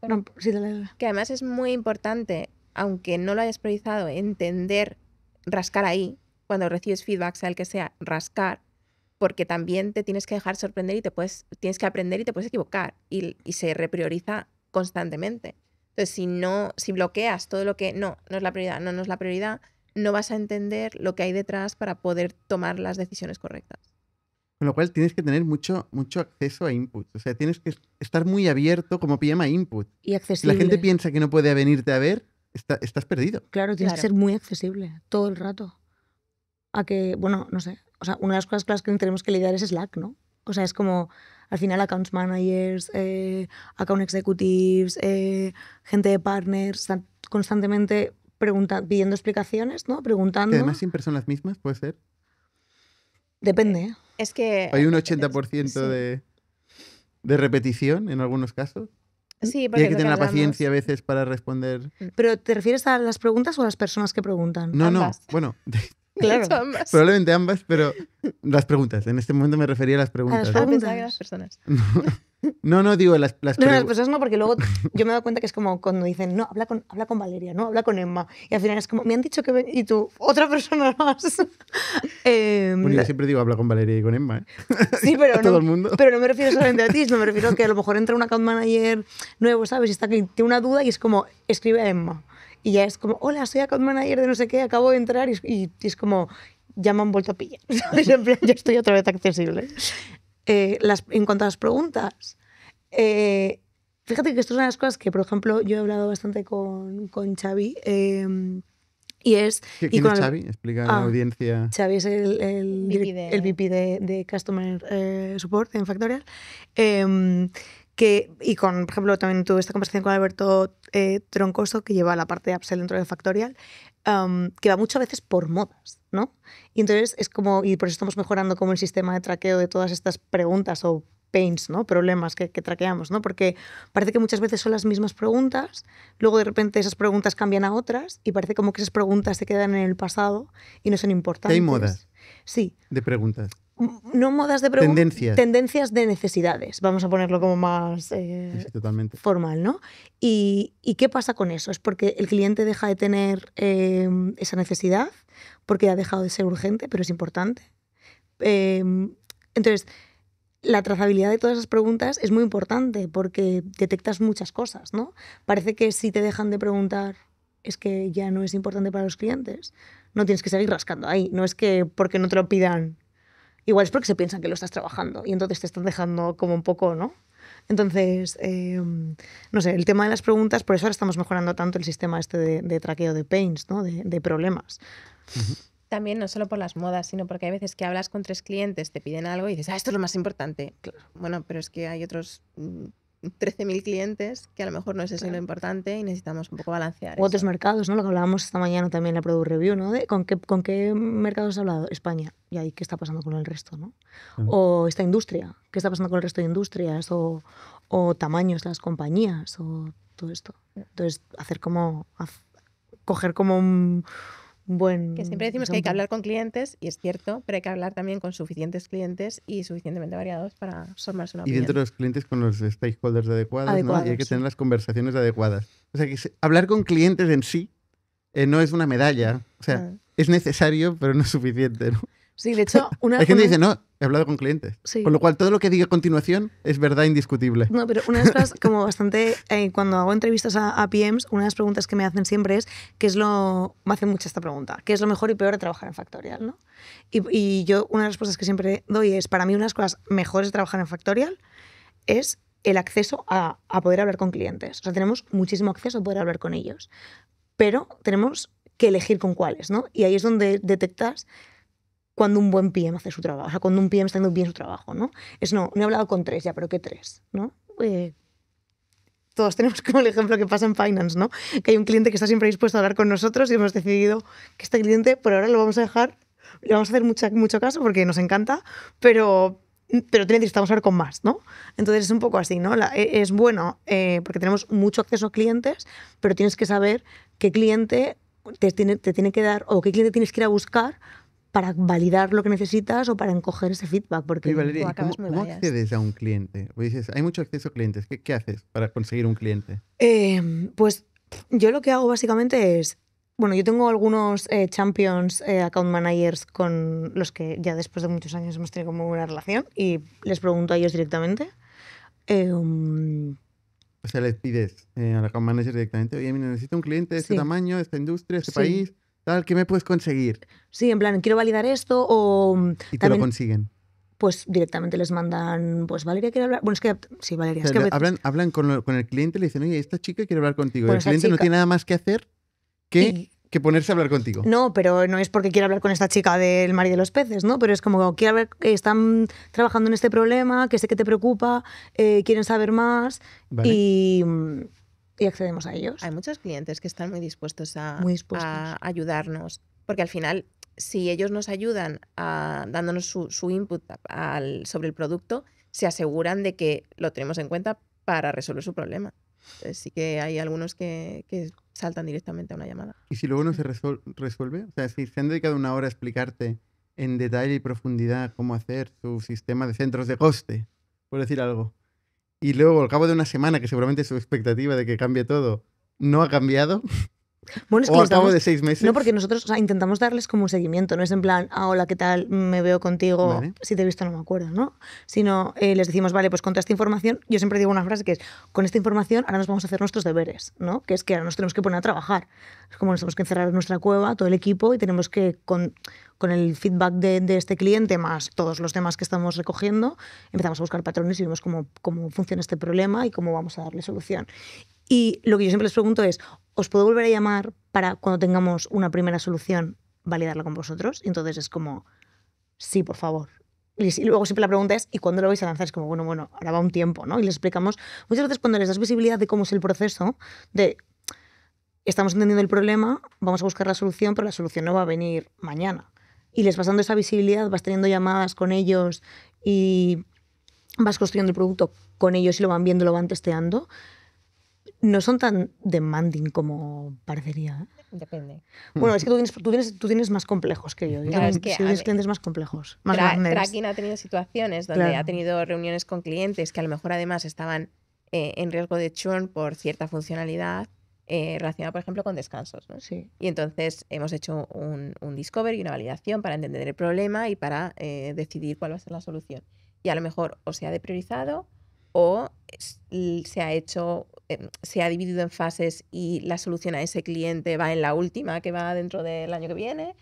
no, sí, dale. que además es muy importante, aunque no lo hayas priorizado, entender, rascar ahí, cuando recibes feedback, sea el que sea, rascar, porque también te tienes que dejar sorprender y tienes que aprender y te puedes equivocar y se reprioriza constantemente. Entonces, si bloqueas todo lo que no es la prioridad, no es la prioridad, no vas a entender lo que hay detrás para poder tomar las decisiones correctas. Con lo cual tienes que tener mucho acceso a input. O sea, tienes que estar muy abierto como PM a input. Y Si accesible. la gente piensa que no puede venirte a ver, estás perdido. Claro, tienes Claro. que ser muy accesible todo el rato. a que, bueno, no sé, o sea, una de las cosas con las que tenemos que lidiar es Slack, ¿no? O sea, es como, al final, accounts managers, account executives, gente de partners, están constantemente pidiendo explicaciones, ¿no? Que Preguntando. además siempre son las mismas, ¿puede ser? Depende, ¿eh? Es que... Hay un 80% sí. de repetición en algunos casos. Sí, Y porque hay que es lo tener la hablamos. paciencia a veces para responder. ¿Pero te refieres a las preguntas o a las personas que preguntan? No, Ambas. no, bueno, Claro. De hecho, ambas. probablemente ambas, pero las preguntas. En este momento me refería a las preguntas. preguntas. Pensaba que las personas. No, digo las No, las preguntas. personas no, porque luego yo me he dado cuenta que es como cuando dicen, no, habla con Valeria, no, habla con Emma. Y al final es como, me han dicho que... Y tú, otra persona más. Bueno, yo siempre digo habla con Valeria y con Emma, ¿eh? Sí, pero A todo el mundo. Pero no me refiero solamente a ti, no me refiero a que a lo mejor entra un account manager nuevo, ¿sabes? Y está que tiene una duda y es como, escribe a Emma. Y ya es como, hola, soy account manager de no sé qué, acabo de entrar y es como, ya me han vuelto a pillar. ¿Sabes? En plan, ya estoy otra vez accesible. En cuanto a las preguntas, fíjate que esto es una de las cosas que, por ejemplo, yo he hablado bastante con Xavi. Y es... ¿Quién es Xavi? Explica a la audiencia. Xavi es el VP de Customer Support en Factorial. Y con, por ejemplo, también tuve esta conversación con Alberto Troncoso, que lleva la parte de Upsell dentro de Factorial, que va muchas veces por modas, ¿no? Y entonces es como, y por eso estamos mejorando como el sistema de traqueo de todas estas preguntas o pains, ¿no? Problemas que traqueamos, ¿no? Porque parece que muchas veces son las mismas preguntas, luego de repente esas preguntas cambian a otras y parece como que esas preguntas se quedan en el pasado y no son importantes. ¿Hay modas? Sí. De preguntas. No modas de preguntas. Tendencias. Tendencias de necesidades, vamos a ponerlo como más Sí, totalmente. formal, ¿no? ¿Y qué pasa con eso? ¿Es porque el cliente deja de tener esa necesidad? ¿Porque ha dejado de ser urgente, pero es importante? Entonces, la trazabilidad de todas esas preguntas es muy importante porque detectas muchas cosas, ¿no? Parece que si te dejan de preguntar es que ya no es importante para los clientes. No tienes que seguir rascando ahí. No es que porque no te lo pidan. Igual es porque se piensan que lo estás trabajando y entonces te están dejando como un poco, ¿no? Entonces, no sé, el tema de las preguntas, por eso ahora estamos mejorando tanto el sistema este de traqueo de pains, ¿no? De problemas. Uh-huh. También no solo por las modas, sino porque hay veces que hablas con 3 clientes, te piden algo y dices, esto es lo más importante. Claro. Bueno, pero es que hay otros 13.000 clientes que a lo mejor no es eso lo importante y necesitamos un poco balancear. O otros mercados, ¿no? Lo que hablábamos esta mañana también en la Product Review, ¿no? ¿Con qué mercados has hablado? España. Y ahí, ¿qué está pasando con el resto, no? O esta industria. ¿Qué está pasando con el resto de industrias? O tamaños de las compañías. O todo esto. Entonces, coger como un buen... Que siempre decimos que hay que hablar con clientes, y es cierto, pero hay que hablar también con suficientes clientes y suficientemente variados para formarse una opinión. Y dentro de los clientes con los stakeholders adecuados, ¿no? Y hay que tener las conversaciones adecuadas. O sea, que hablar con clientes en sí no es una medalla. O sea, es necesario, pero no es suficiente, ¿no? Sí, de hecho... Hay gente que dice, no, he hablado con clientes. Sí. Con lo cual, todo lo que diga a continuación es verdad indiscutible. No, pero una de las cosas como bastante... cuando hago entrevistas a PMs, una de las preguntas que me hacen siempre es me hacen mucho esta pregunta, ¿qué es lo mejor y peor de trabajar en Factorial, ¿no? Y yo una de las respuestas que siempre doy es, para mí una de las cosas mejores de trabajar en Factorial es el acceso a poder hablar con clientes. O sea, tenemos muchísimo acceso a poder hablar con ellos, pero tenemos que elegir con cuáles, ¿no? Y ahí es donde detectas cuando un buen PM hace su trabajo, o sea, cuando un PM está haciendo bien su trabajo, ¿no? No he hablado con 3 ya, pero ¿qué 3? ¿No? Todos tenemos como el ejemplo que pasa en Finance, ¿no? Que hay un cliente que está siempre dispuesto a hablar con nosotros y hemos decidido que este cliente por ahora lo vamos a dejar, le vamos a hacer mucho caso porque nos encanta, pero necesitamos hablar con más, ¿no? Entonces es un poco así, ¿no? Es bueno porque tenemos mucho acceso a clientes, pero tienes que saber qué cliente te tiene que dar o qué cliente tienes que ir a buscar para validar lo que necesitas o para encoger ese feedback. Porque Valeria, ¿cómo accedes a un cliente? O dices, hay mucho acceso a clientes. ¿Qué haces para conseguir un cliente? Pues yo lo que hago básicamente es, bueno, yo tengo algunos champions account managers con los que ya después de muchos años hemos tenido como una relación y les pregunto a ellos directamente. O sea, les pides al account manager directamente, oye, mira, necesito un cliente de este tamaño, de esta industria, de este país, tal, ¿qué me puedes conseguir? Sí, en plan, quiero validar esto o... Y te lo consiguen. Pues directamente les mandan, pues Valeria quiere hablar. Bueno, es que sí, Valeria. O sea, es que hablan con el cliente y le dicen, oye, esta chica quiere hablar contigo. Bueno, el cliente no tiene nada más que hacer que que ponerse a hablar contigo. No, pero no es porque quiera hablar con esta chica del mar y de los peces, ¿no? Pero es como, quiero ver que están trabajando en este problema, que sé que te preocupa, quieren saber más Vale. y accedemos a ellos. Hay muchos clientes que están muy dispuestos a, Muy dispuestos. a ayudarnos, porque al final, si ellos nos ayudan dándonos su input sobre el producto, se aseguran de que lo tenemos en cuenta para resolver su problema. Entonces, sí que hay algunos que saltan directamente a una llamada. ¿Y si luego no se resuelve? O sea, si se han dedicado una hora a explicarte en detalle y profundidad cómo hacer su sistema de centros de coste, por decir algo, y luego al cabo de una semana, que seguramente su expectativa de que cambie todo no ha cambiado, Bueno, es que o a les cabo damos- de 6 meses... No, porque nosotros intentamos darles como un seguimiento, no es en plan, hola, ¿qué tal? Me veo contigo, Vale. si te he visto no me acuerdo, ¿no? Sino les decimos, vale, pues con toda esta información, yo siempre digo una frase que es, con esta información ahora nos vamos a hacer nuestros deberes, ¿no? Que es que ahora nos tenemos que poner a trabajar. Es como nos tenemos que encerrar en nuestra cueva, todo el equipo, y tenemos que, con el feedback de este cliente, más todos los temas que estamos recogiendo, empezamos a buscar patrones y vemos cómo funciona este problema y cómo vamos a darle solución. Y lo que yo siempre les pregunto es, ¿os puedo volver a llamar para cuando tengamos una primera solución validarla con vosotros? Y entonces es como, sí, por favor. Y luego siempre la pregunta es, ¿y cuándo lo vais a lanzar? Es como, bueno, ahora va un tiempo, ¿no? Y les explicamos, muchas veces cuando les das visibilidad de cómo es el proceso, de estamos entendiendo el problema, vamos a buscar la solución, pero la solución no va a venir mañana. Y les vas dando esa visibilidad, vas teniendo llamadas con ellos y vas construyendo el producto con ellos y lo van viendo, lo van testeando. No son tan demanding como parecería, ¿eh? Depende. Bueno, es que tú tienes más complejos que yo. Claro, es que, Sí, a tienes ver, clientes más complejos, más grandes. Tracking ha tenido situaciones donde Claro. ha tenido reuniones con clientes que a lo mejor además estaban en riesgo de churn por cierta funcionalidad relacionada, por ejemplo, con descansos, ¿no? Sí. Y entonces hemos hecho un discovery y una validación para entender el problema y para decidir cuál va a ser la solución. Y a lo mejor o se ha depriorizado o se ha hecho, se ha dividido en fases y la solución a ese cliente va en la última, que va dentro del año que viene.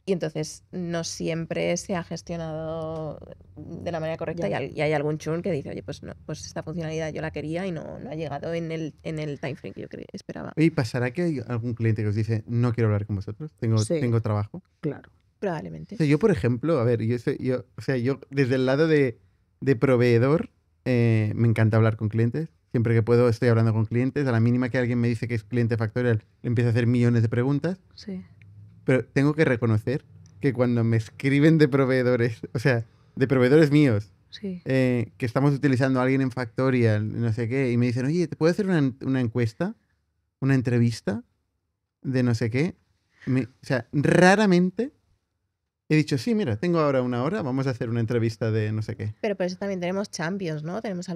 Y entonces no siempre se ha gestionado de la manera correcta Ya. y hay algún churn que dice, oye, pues no, pues esta funcionalidad yo la quería y no ha llegado en el time frame que yo esperaba. ¿Y pasará que hay algún cliente que os dice, no quiero hablar con vosotros, Sí. tengo trabajo? Claro. Probablemente. O sea, yo, por ejemplo, a ver, yo desde el lado de proveedor, me encanta hablar con clientes. Siempre que puedo estoy hablando con clientes. A la mínima que alguien me dice que es cliente Factorial, le empiezo a hacer millones de preguntas. Sí. Pero tengo que reconocer que cuando me escriben de proveedores, o sea, de proveedores míos, Sí. que estamos utilizando a alguien en Factorial, no sé qué, y me dicen, oye, ¿te puedo hacer una encuesta? ¿Una entrevista? De no sé qué. O sea, raramente he dicho, sí, mira, tengo ahora una hora, vamos a hacer una entrevista de no sé qué. Pero por eso también tenemos champions, ¿no? Tenemos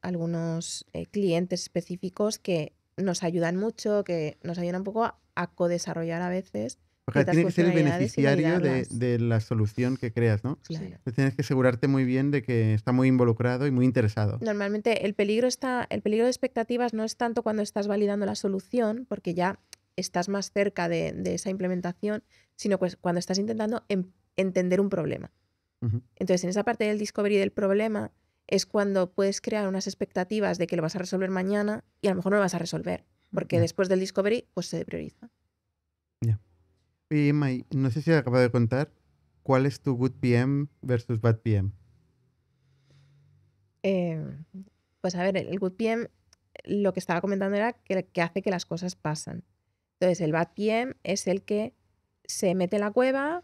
algunos clientes específicos que nos ayudan mucho, que nos ayudan un poco a co-desarrollar a veces. O sea, ciertas tiene que ser el funcionalidades y beneficiario validarlas. de la solución que creas, ¿no? Claro. Entonces tienes que asegurarte muy bien de que está muy involucrado y muy interesado. Normalmente el peligro de expectativas no es tanto cuando estás validando la solución, porque ya estás más cerca de esa implementación, sino pues cuando estás intentando entender un problema. Ujú. Entonces, en esa parte del discovery del problema es cuando puedes crear unas expectativas de que lo vas a resolver mañana y a lo mejor no lo vas a resolver, porque Ya. después del discovery pues se prioriza. Y Emma, no sé si acabo de contar cuál es tu good PM versus bad PM. Pues a ver, el good PM lo que estaba comentando era que hace que las cosas pasan. Entonces, el bad PM es el que se mete en la cueva,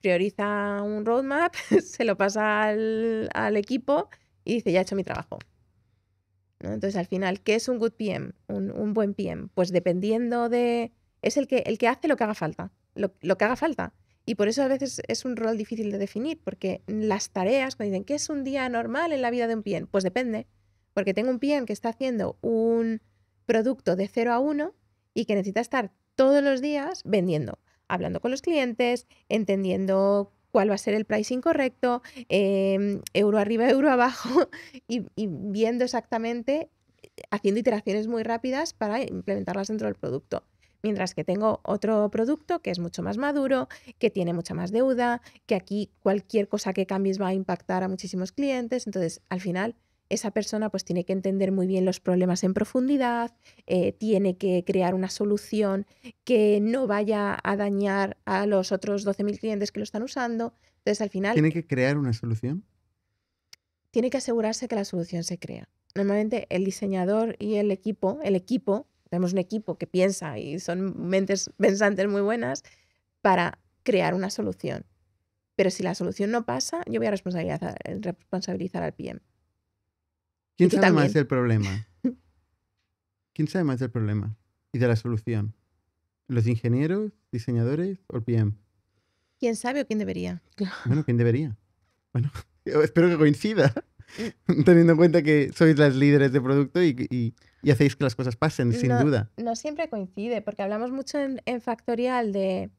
prioriza un roadmap, se lo pasa al equipo y dice, ya he hecho mi trabajo. ¿No? Entonces, al final, ¿qué es un good PM? Un buen PM. Pues dependiendo de... Es el que hace lo que haga falta. Lo que haga falta. Y por eso a veces es un rol difícil de definir, porque las tareas, cuando dicen, ¿qué es un día normal en la vida de un PM? Pues depende. Porque tengo un PM que está haciendo un producto de 0 a 1 y que necesita estar todos los días vendiendo, hablando con los clientes, entendiendo cuál va a ser el pricing correcto, euro arriba, euro abajo, y viendo exactamente, haciendo iteraciones muy rápidas para implementarlas dentro del producto. Mientras que tengo otro producto que es mucho más maduro, que tiene mucha más deuda, que aquí cualquier cosa que cambies va a impactar a muchísimos clientes. Entonces, al final, esa persona pues tiene que entender muy bien los problemas en profundidad, tiene que crear una solución que no vaya a dañar a los otros 12.000 clientes que lo están usando. Entonces, al final, ¿Tiene que crear una solución? tiene que asegurarse que la solución se crea. Normalmente el diseñador y el equipo, tenemos un equipo que piensa y son mentes pensantes muy buenas para crear una solución. Pero si la solución no pasa, yo voy a responsabilizar al PM. ¿Quién tú sabe más también. del problema? ¿Quién sabe más del problema y de la solución? ¿Los ingenieros, diseñadores o el PM? ¿Quién sabe o quién debería? Bueno, ¿quién debería? Bueno, yo espero que coincida, teniendo en cuenta que sois las líderes de producto y hacéis que las cosas pasen, sin duda. No siempre coincide, porque hablamos mucho en Factorial de...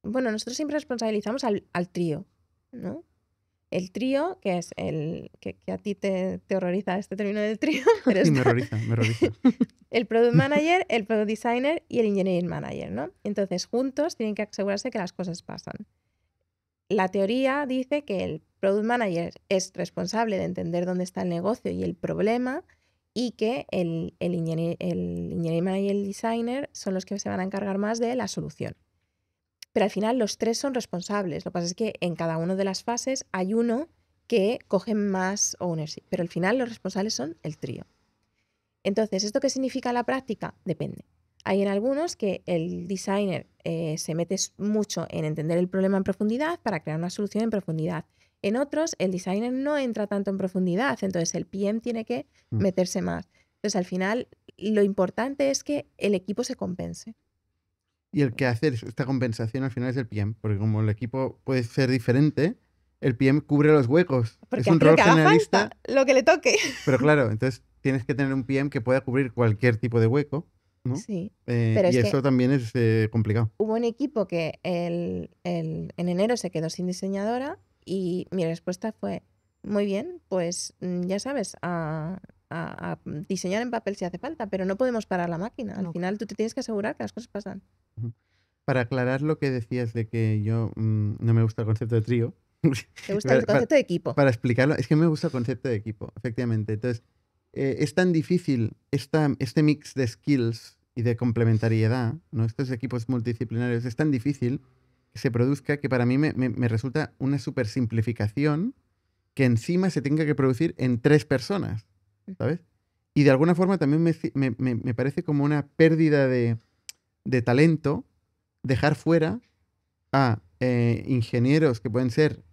Bueno, nosotros siempre responsabilizamos al trío, ¿no? El trío, que es el... que a ti te horroriza este término del trío, pero Sí, me está horroriza, me horroriza. el Product Manager, el Product Designer y el Engineering Manager, ¿no? Entonces, juntos tienen que asegurarse que las cosas pasan. La teoría dice que el Product Manager es responsable de entender dónde está el negocio y el problema, y que el Engineering Manager y el Designer son los que se van a encargar más de la solución. Pero al final los tres son responsables. Lo que pasa es que en cada una de las fases hay uno que coge más ownership, pero al final los responsables son el trío. Entonces, ¿esto qué significa en la práctica? Depende. Hay en algunos que el designer se mete mucho en entender el problema en profundidad para crear una solución en profundidad. En otros, el designer no entra tanto en profundidad, entonces el PM tiene que meterse más. Entonces, al final, lo importante es que el equipo se compense. Y el que hace esta compensación al final es el PM, porque como el equipo puede ser diferente, el PM cubre los huecos. Porque es un hace lo rol que haga generalista, falta, lo que le toque. pero claro, entonces tienes que tener un PM que pueda cubrir cualquier tipo de hueco, ¿no? Sí, pero y es eso que también es complicado. hubo un equipo que en enero se quedó sin diseñadora y mi respuesta fue, muy bien, pues ya sabes, a diseñar en papel si hace falta, pero no podemos parar la máquina. Al No. final tú te tienes que asegurar que las cosas pasan. Para aclarar lo que decías de que yo no me gusta el concepto de trío. ¿Te gusta el concepto de equipo? Para explicarlo, es que me gusta el concepto de equipo, efectivamente. Entonces, es tan difícil este mix de skills y de complementariedad, ¿no? Estos equipos multidisciplinarios, es tan difícil que se produzca que para mí me resulta una super simplificación que encima se tenga que producir en 3 personas, ¿sabes? Y de alguna forma también me parece como una pérdida de talento dejar fuera a ingenieros que pueden ser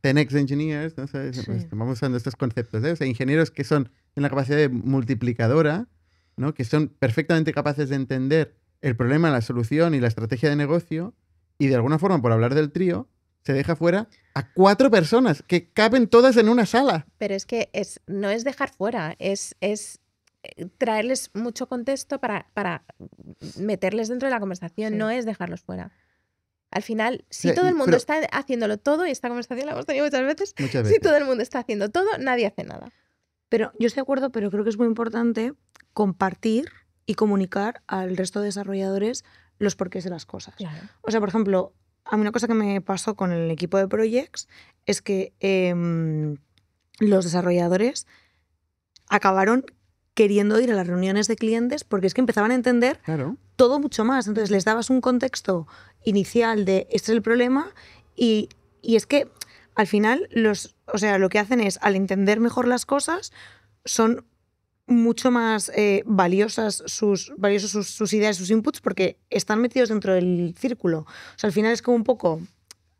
10x engineers, ¿no? ¿Sabes? Sí. Vamos usando estos conceptos, ¿eh? O sea, ingenieros que son en la capacidad de multiplicadora, ¿no? Que son perfectamente capaces de entender el problema, la solución y la estrategia de negocio, y de alguna forma, por hablar del trío, se deja fuera a 4 personas que caben todas en una sala. Pero es que no es dejar fuera, es traerles mucho contexto para meterles dentro de la conversación, Sí. no es dejarlos fuera. Al final, si O sea, todo el mundo pero- está haciéndolo todo, y esta conversación la hemos tenido muchas veces, Muchas si veces. todo el mundo está haciendo todo, nadie hace nada. Pero yo estoy de acuerdo, pero creo que es muy importante compartir y comunicar al resto de desarrolladores los porqués de las cosas. Claro. O sea, por ejemplo, a mí una cosa que me pasó con el equipo de Projects es que los desarrolladores acabaron queriendo ir a las reuniones de clientes porque es que empezaban a entender Claro. todo mucho más. Entonces les dabas un contexto inicial de este es el problema y es que al final lo que hacen es, al entender mejor las cosas, son mucho más valiosas sus ideas, sus inputs, porque están metidos dentro del círculo. O sea, al final es como un poco,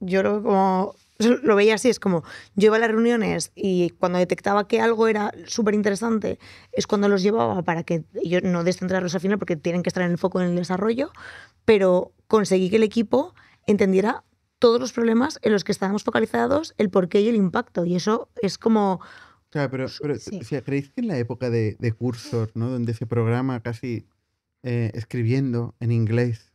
yo lo veía así, es como, yo iba a las reuniones y cuando detectaba que algo era súper interesante, es cuando los llevaba para que ellos no descentrarlos al final, porque tienen que estar en el foco en el desarrollo, pero conseguí que el equipo entendiera todos los problemas en los que estábamos focalizados, el porqué y el impacto, y eso es como... O sea, pero Sí. o sea, ¿creéis que en la época de Cursor, ¿no? Donde se programa casi escribiendo en inglés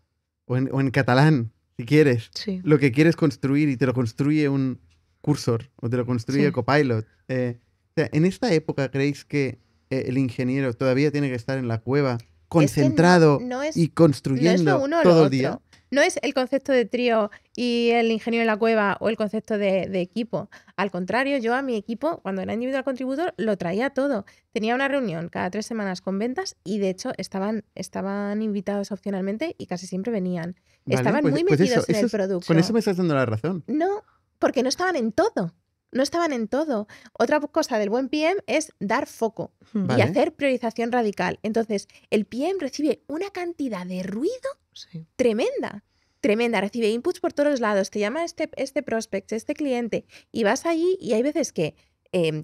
o en catalán, si quieres, Sí. lo que quieres construir y te lo construye un Cursor o te lo construye Sí. Copilot? O sea, ¿en esta época creéis que el ingeniero todavía tiene que estar en la cueva concentrado no es- y No es construyendo lo uno o todo lo el día? otro. No es el concepto de trío y el ingeniero en la cueva o el concepto de equipo. Al contrario, yo a mi equipo, cuando era individual contributor, lo traía todo. Tenía una reunión cada 3 semanas con ventas y de hecho estaban invitados opcionalmente y casi siempre venían. Vale, Estaban pues, muy pues metidos en eso el es- producto. con eso me estás dando la razón. No, porque no estaban en todo. No estaban en todo. Otra cosa del buen PM es dar foco y Vale. hacer priorización radical. Entonces, el PM recibe una cantidad de ruido Sí. tremenda. Tremenda. Recibe inputs por todos los lados. Te llama este prospect, este cliente, y vas allí y hay veces que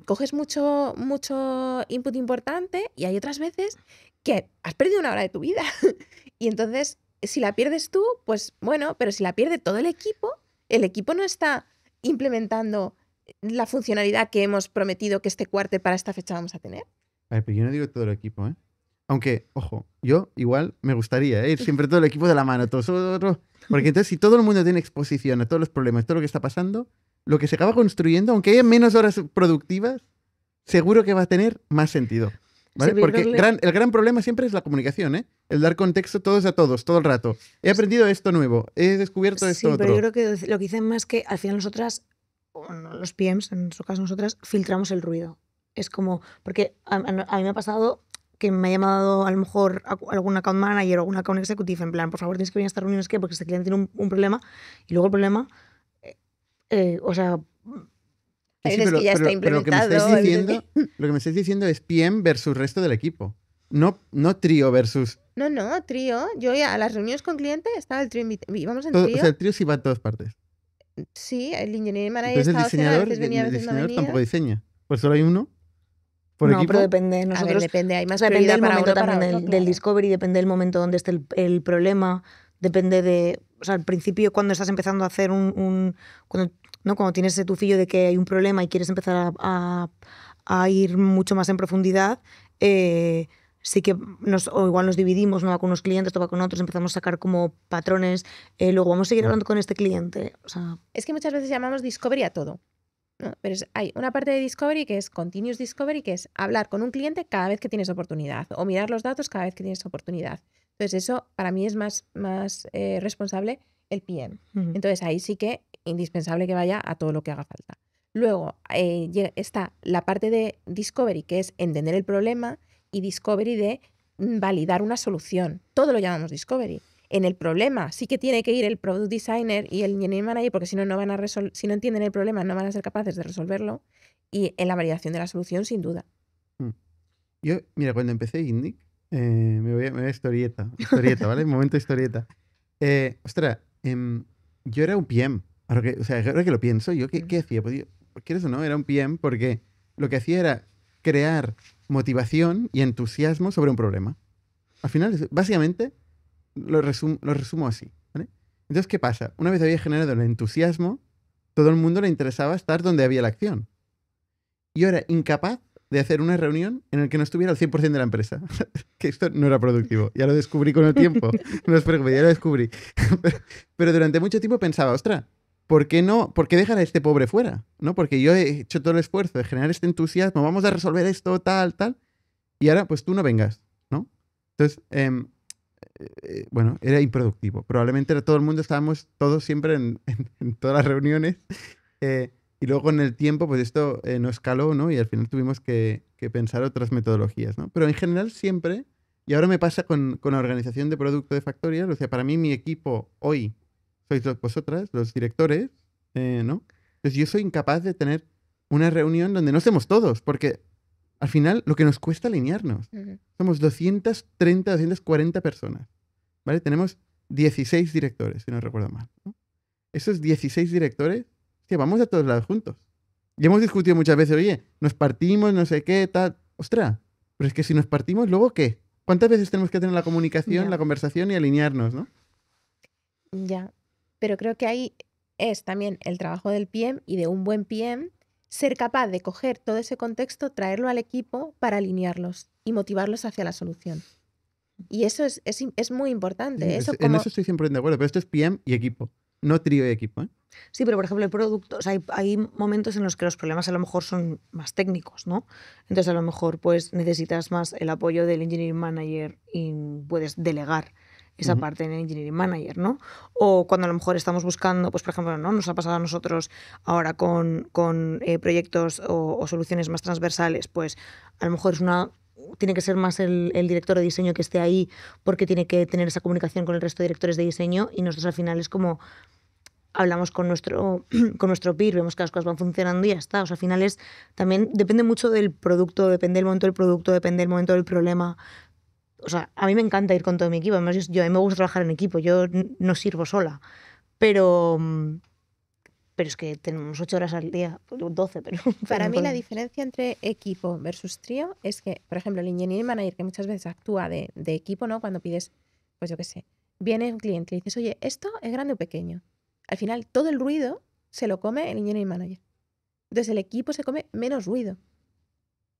coges mucho input importante y hay otras veces que has perdido una hora de tu vida. Y entonces, si la pierdes tú, pues bueno, pero si la pierde todo el equipo no está implementando la funcionalidad que hemos prometido que este quarter para esta fecha vamos a tener. Vale, pero yo no digo todo el equipo, ¿eh? Aunque, ojo, yo igual me gustaría ir siempre todo el equipo de la mano, todos, porque entonces si todo el mundo tiene exposición a todos los problemas, todo lo que está pasando, lo que se acaba construyendo, aunque haya menos horas productivas, seguro que va a tener más sentido. ¿Vale? Sí, pero Porque yo creo el gran problema siempre es la comunicación, ¿eh? El dar contexto todos a todos, todo el rato. He aprendido esto nuevo, he descubierto esto Sí, pero otro. yo creo que lo que dicen más que al final nosotras, bueno, los PMs, en nuestro caso nosotras, filtramos el ruido. Es como, porque a mí me ha pasado que me ha llamado a lo mejor algún account manager o algún account executive en plan, por favor tienes que venir a estas reuniones, ¿qué? Porque este cliente tiene un problema y luego el problema, o sea, Hay Sí, veces que ya está pero lo que me estáis implementado, diciendo, lo que me estáis diciendo es PM versus resto del equipo. No trío versus. No, trío. Yo ya a las reuniones con cliente estaba el trío íbamos en Todo, trío. o sea, el trío sí va a todas partes. Sí, el engineering manager Entonces el estaba opcional, a diseñador, veces venía, a el veces no diseñador venía. tampoco diseña. Pues solo hay uno por no, equipo. pero depende. A ver, Nosotros, depende, hay más depende prioridad del para momento uno para también otro, del claro. discovery, depende del momento donde esté el problema, depende de, o sea, al principio cuando estás empezando a hacer cuando tienes ese tufillo de que hay un problema y quieres empezar a ir mucho más en profundidad, sí que o igual nos dividimos, no va con unos clientes, no va con otros, empezamos a sacar como patrones, luego vamos a seguir hablando con este cliente, o sea, Es que muchas veces llamamos discovery a todo, ¿no? Pero hay una parte de discovery que es continuous discovery, que es hablar con un cliente cada vez que tienes oportunidad o mirar los datos cada vez que tienes oportunidad. Entonces eso para mí es más responsable el PM. Entonces ahí sí que indispensable que vaya a todo lo que haga falta. Luego está la parte de discovery, que es entender el problema, y discovery de validar una solución. Todo lo llamamos discovery. En el problema sí que tiene que ir el product designer y el engineering manager, porque si no, no van a si no entienden el problema, no van a ser capaces de resolverlo. Y en la validación de la solución, sin duda. Yo, mira, cuando empecé Indic, me voy a historieta, ¿vale? Momento historieta. Ostras, yo era un PM. Ahora que lo pienso, ¿yo qué hacía? Pues yo, ¿quieres o no? Era un PM porque lo que hacía era crear motivación y entusiasmo sobre un problema. Al final, básicamente, lo resumo así, ¿vale? Entonces, ¿qué pasa? Una vez había generado el entusiasmo, todo el mundo le interesaba estar donde había la acción. Yo era incapaz de hacer una reunión en la que no estuviera el 100% de la empresa. Que esto no era productivo. Ya lo descubrí con el tiempo. No os preocupéis, ya lo descubrí. Pero durante mucho tiempo pensaba, ostras, ¿por qué dejar a este pobre fuera? ¿No? Porque yo he hecho todo el esfuerzo de generar este entusiasmo, vamos a resolver esto, tal, y ahora pues tú no vengas, ¿no? Entonces, bueno, era improductivo. Probablemente todo el mundo estábamos todos siempre en todas las reuniones. Y luego con el tiempo, pues esto no escaló, ¿no? Y al final tuvimos que pensar otras metodologías, ¿no? Pero en general siempre, y ahora me pasa con la organización de producto de Factorial, o sea, para mí mi equipo hoy sois vosotras, los directores, ¿no? Entonces yo soy incapaz de tener una reunión donde no estemos todos, porque al final lo que nos cuesta alinearnos. Somos 230, 240 personas, ¿vale? Tenemos 16 directores, si no recuerdo mal, ¿no? Esos 16 directores, que vamos a todos lados juntos. Y hemos discutido muchas veces, oye, nos partimos, no sé qué, tal. Ostras, pero es que si nos partimos, ¿luego qué? ¿Cuántas veces tenemos que tener la comunicación, la conversación y alinearnos, no? Ya, pero creo que ahí es también el trabajo del PM y de un buen PM ser capaz de coger todo ese contexto, traerlo al equipo para alinearlos y motivarlos hacia la solución. Y eso es muy importante. Sí, en eso estoy siempre de acuerdo, pero esto es PM y equipo, no trío y equipo, ¿eh? Sí, pero por ejemplo el producto, o sea, hay momentos en los que los problemas a lo mejor son más técnicos, ¿no? Entonces a lo mejor pues necesitas más el apoyo del engineering manager y puedes delegar esa Ujú. parte en el Engineering Manager, ¿no? O cuando a lo mejor estamos buscando, pues por ejemplo, ¿no? Nos ha pasado a nosotros ahora con proyectos o soluciones más transversales, pues a lo mejor tiene que ser más el director de diseño que esté ahí porque tiene que tener esa comunicación con el resto de directores de diseño y nosotros al final es como hablamos con nuestro peer, vemos que las cosas van funcionando y ya está. O sea, al final también depende mucho del producto, depende del momento del producto, depende del momento del problema. O sea, a mí me encanta ir con todo mi equipo. Además, a mí me gusta trabajar en equipo. Yo no sirvo sola. Pero es que tenemos 8 horas al día, 12, pero Para no mí la podemos. diferencia entre equipo versus trío es que, por ejemplo, el engineering manager que muchas veces actúa de equipo, ¿no? Cuando pides, pues yo qué sé, viene un cliente y le dices, oye, ¿esto es grande o pequeño? Al final todo el ruido se lo come el engineering manager. Entonces el equipo se come menos ruido.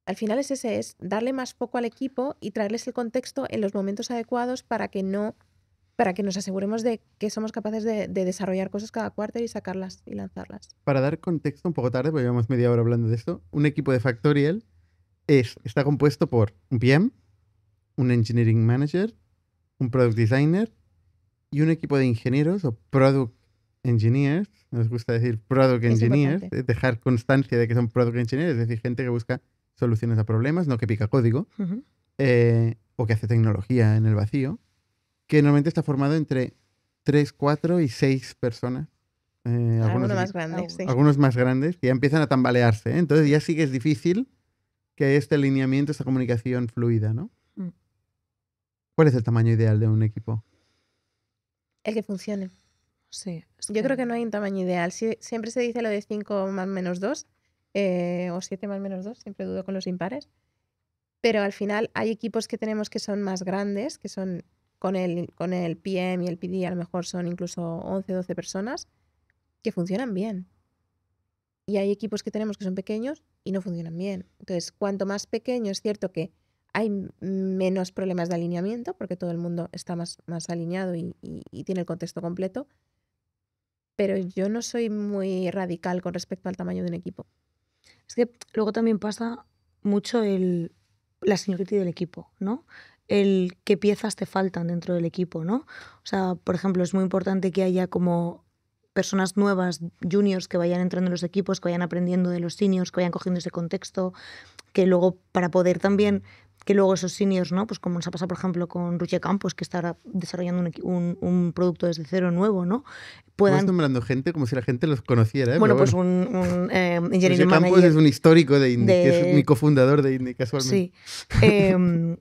Al final es darle más foco al equipo y traerles el contexto en los momentos adecuados para que nos aseguremos de que somos capaces de desarrollar cosas cada cuarto y sacarlas y lanzarlas. Para dar contexto un poco tarde, porque llevamos media hora hablando de esto, un equipo de Factorial está compuesto por un PM, un Engineering Manager, un Product Designer y un equipo de ingenieros o Product Engineers. Nos gusta decir Product Es Engineers, importante. dejar constancia de que son Product Engineers, es decir, gente que busca soluciones a problemas, no que pica código, Ujú. o que hace tecnología en el vacío, que normalmente está formado entre 3, 4 y 6 personas. Alguno más grande, sí. Algunos más grandes, que ya empiezan a tambalearse, ¿eh? Entonces ya sí que es difícil que haya este alineamiento, esta comunicación fluida, ¿no? Mm. ¿Cuál es el tamaño ideal de un equipo? El que funcione. Sí. Yo creo que no hay un tamaño ideal. Siempre se dice lo de 5 más menos 2 o 7 más menos 2, siempre dudo con los impares. Pero al final hay equipos que tenemos que son más grandes, que son con el PM y el PD, a lo mejor son incluso 11, 12 personas, que funcionan bien. Y hay equipos que tenemos que son pequeños y no funcionan bien. Entonces, cuanto más pequeño, es cierto que hay menos problemas de alineamiento, porque todo el mundo está más alineado y tiene el contexto completo. Pero yo no soy muy radical con respecto al tamaño de un equipo. Es que luego también pasa mucho la seniority del equipo, ¿no? El qué piezas te faltan dentro del equipo, ¿no? O sea, por ejemplo, es muy importante que haya como personas nuevas, juniors, que vayan entrando en los equipos, que vayan aprendiendo de los seniors, que vayan cogiendo ese contexto, que luego para poder también, que luego esos seniors, ¿no? Pues como nos ha pasado, por ejemplo, con Ruche Campos, que está ahora desarrollando un producto desde cero nuevo, ¿no? Estás nombrando gente como si la gente los conociera, ¿eh? Bueno, Pero pues un engineering Roger Campos manager es un histórico de Indie, que es mi cofundador de Indie, casualmente. Sí.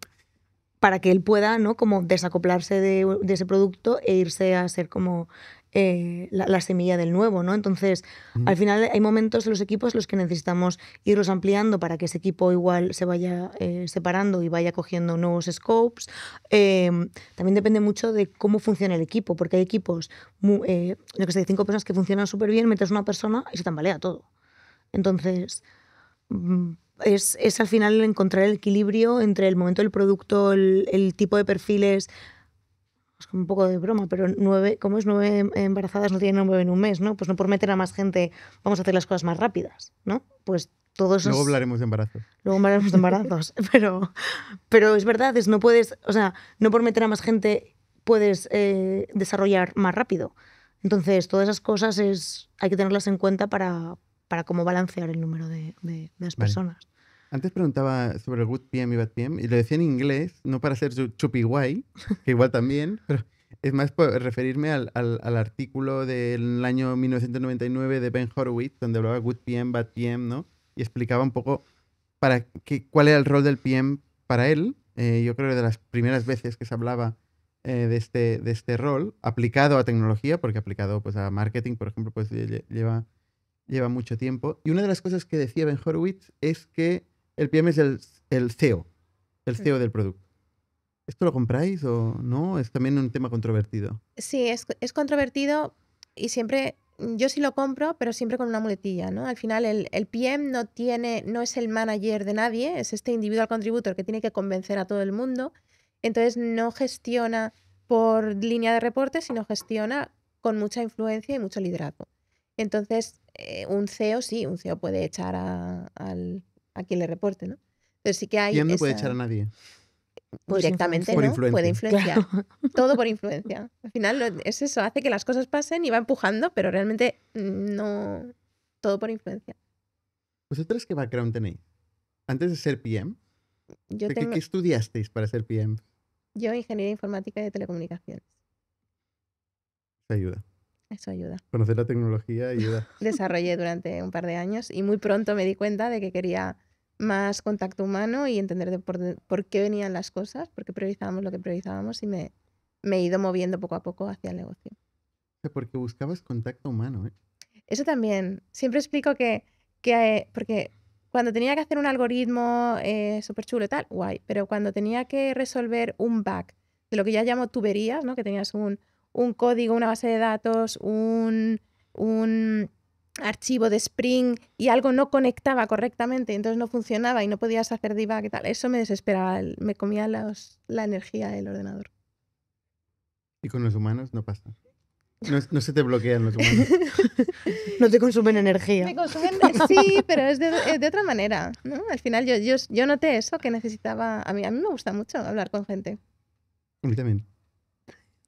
Para que él pueda, ¿no? Como desacoplarse de ese producto e irse a ser como la semilla del nuevo, ¿no? Entonces, al final hay momentos en los equipos en los que necesitamos irlos ampliando para que ese equipo igual se vaya separando y vaya cogiendo nuevos scopes. También depende mucho de cómo funciona el equipo, porque hay equipos, yo que sé, 5 personas que funcionan súper bien, metes una persona y se tambalea todo. Entonces, es al final encontrar el equilibrio entre el momento del producto, el tipo de perfiles. Es como un poco de broma, pero 9 embarazadas no tienen 9 en un mes, ¿no? Pues no por meter a más gente vamos a hacer las cosas más rápidas, ¿no? Pues todo eso. Luego hablaremos de embarazos. Luego hablaremos de embarazos. pero es verdad, no puedes, o sea, no por meter a más gente puedes desarrollar más rápido. Entonces, todas esas cosas hay que tenerlas en cuenta para cómo balancear el número de las personas. Antes preguntaba sobre el Good PM y Bad PM, y lo decía en inglés, no para ser chupi guay, que igual también, pero es más por referirme al artículo del año 1999 de Ben Horowitz, donde hablaba Good PM, Bad PM, ¿no? Y explicaba un poco cuál era el rol del PM para él. Yo creo que de las primeras veces que se hablaba de este rol, aplicado a tecnología, porque aplicado pues, a marketing, por ejemplo, pues lleva mucho tiempo. Y una de las cosas que decía Ben Horowitz es que el PM es el CEO, el CEO del producto. ¿Esto lo compráis o no? Es también un tema controvertido. Sí, es controvertido y siempre, yo sí lo compro, pero siempre con una muletilla, ¿no? Al final el PM no es el manager de nadie, es este individual contributor que tiene que convencer a todo el mundo. Entonces no gestiona por línea de reporte, sino gestiona con mucha influencia y mucho liderazgo. Entonces, un CEO puede echar a quien le reporte, ¿no? Pero sí que hay PM no puede echar a nadie. Pues Directamente Por no, influencia. puede influenciar. Todo por influencia. Al final es eso, hace que las cosas pasen y va empujando, pero realmente no. Todo por influencia. ¿Vosotras qué background tenéis? Antes de ser PM, Yo ¿qué, tengo qué estudiasteis para ser PM? yo ingeniería informática y de telecomunicaciones. Eso ayuda. Eso ayuda. Conocer la tecnología ayuda. Desarrollé durante un par de años y muy pronto me di cuenta de que quería más contacto humano y entender por qué venían las cosas, por qué priorizábamos lo que priorizábamos y me he ido moviendo poco a poco hacia el negocio. Porque buscabas contacto humano, ¿eh? Eso también. Siempre explico que porque cuando tenía que hacer un algoritmo súper chulo y tal, guay, pero cuando tenía que resolver un bug de lo que ya llamo tuberías, ¿no? Que tenías un código, una base de datos, un archivo de Spring y algo no conectaba correctamente, entonces no funcionaba y no podías hacer debug y tal. Eso me desesperaba, me comía la energía del ordenador. Y con los humanos no pasa. No se te bloquean los humanos. No te consumen energía. Me consumen, sí, pero es de otra manera, ¿no? Al final yo noté eso que necesitaba. A mí me gusta mucho hablar con gente. A mí también.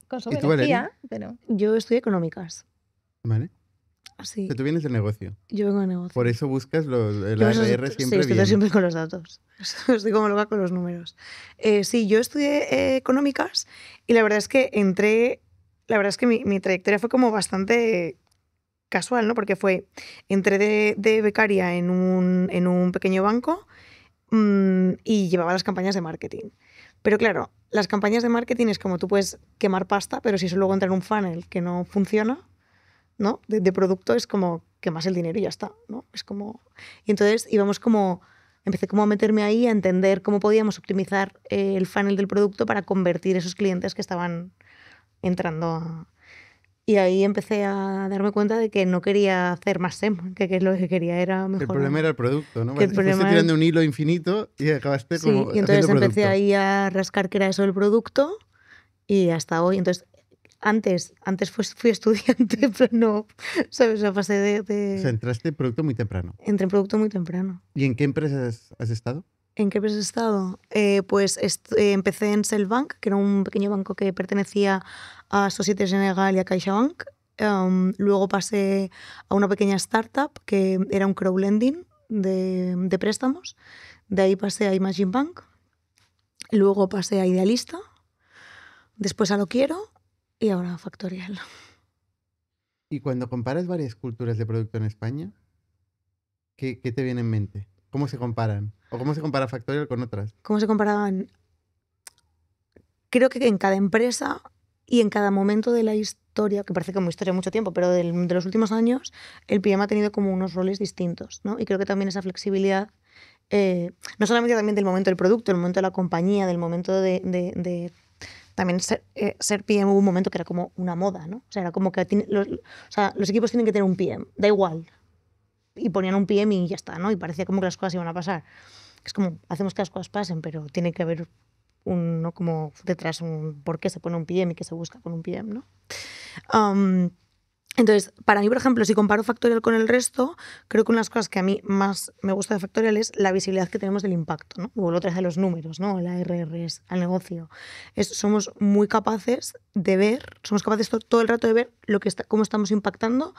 Consume ¿Y tú, energía, Valeria? pero. Yo estudié económicas. ¿Vale? Sí, O sea, tú vienes del negocio. yo vengo de negocio. Por eso buscas el Yo eso- ARR sí, siempre estoy bien. siempre con los datos. Estoy como loca con los números. Sí, yo estudié económicas y la verdad es que mi trayectoria fue como bastante casual, ¿no? Porque entré de becaria en un pequeño banco y llevaba las campañas de marketing. Pero claro, las campañas de marketing es como tú puedes quemar pasta, pero si eso luego entra en un funnel que no funciona, ¿no? De producto es como quemas el dinero y ya está, ¿no? Es como... Y entonces empecé como a meterme ahí a entender cómo podíamos optimizar el funnel del producto para convertir esos clientes que estaban entrando. Y ahí empecé a darme cuenta de que no quería hacer más SEM, que lo que quería era mejorar. El problema era el producto, ¿no? Que el Fuiste problema era- tirando un hilo infinito y acabaste Sí, como y entonces haciendo empecé producto. ahí a rascar que era eso el producto y hasta hoy. Entonces, antes fui estudiante, pero no, ¿sabes? O sea, pasé O sea, entraste en producto muy temprano. entré en producto muy temprano. ¿Y en qué empresas has estado? ¿En qué empresa he estado? Pues empecé en Selbank, que era un pequeño banco que pertenecía a Société Générale y a CaixaBank. Luego pasé a una pequeña startup que era un crowdlending de préstamos. De ahí pasé a Imagine Bank. Luego pasé a Idealista. Después a Lo Quiero y ahora a Factorial. Y cuando comparas varias culturas de producto en España, ¿qué te viene en mente? ¿Cómo se comparan? ¿O cómo se compara Factorial con otras? ¿Cómo se comparaban? Creo que en cada empresa y en cada momento de la historia, que parece como historia mucho tiempo, pero de los últimos años, el PM ha tenido como unos roles distintos, ¿no? Y creo que también esa flexibilidad, no solamente también del momento del producto, del momento de la compañía, del momento de también ser PM, hubo un momento que era como una moda, ¿no? O sea, era como que los equipos tienen que tener un PM, da igual. Y ponían un PM y ya está, ¿no? Y parecía como que las cosas iban a pasar. Es como, hacemos que las cosas pasen, pero tiene que haber ¿no? Como detrás un por qué se pone un PM y qué se busca con un PM, ¿no? Entonces, para mí, por ejemplo, si comparo Factorial con el resto, creo que una de las cosas que a mí más me gusta de Factorial es la visibilidad que tenemos del impacto, ¿no? Vuelvo otra vez a los números, ¿no? La RRS, al negocio. Somos muy capaces de ver, somos capaces todo el rato de ver cómo estamos impactando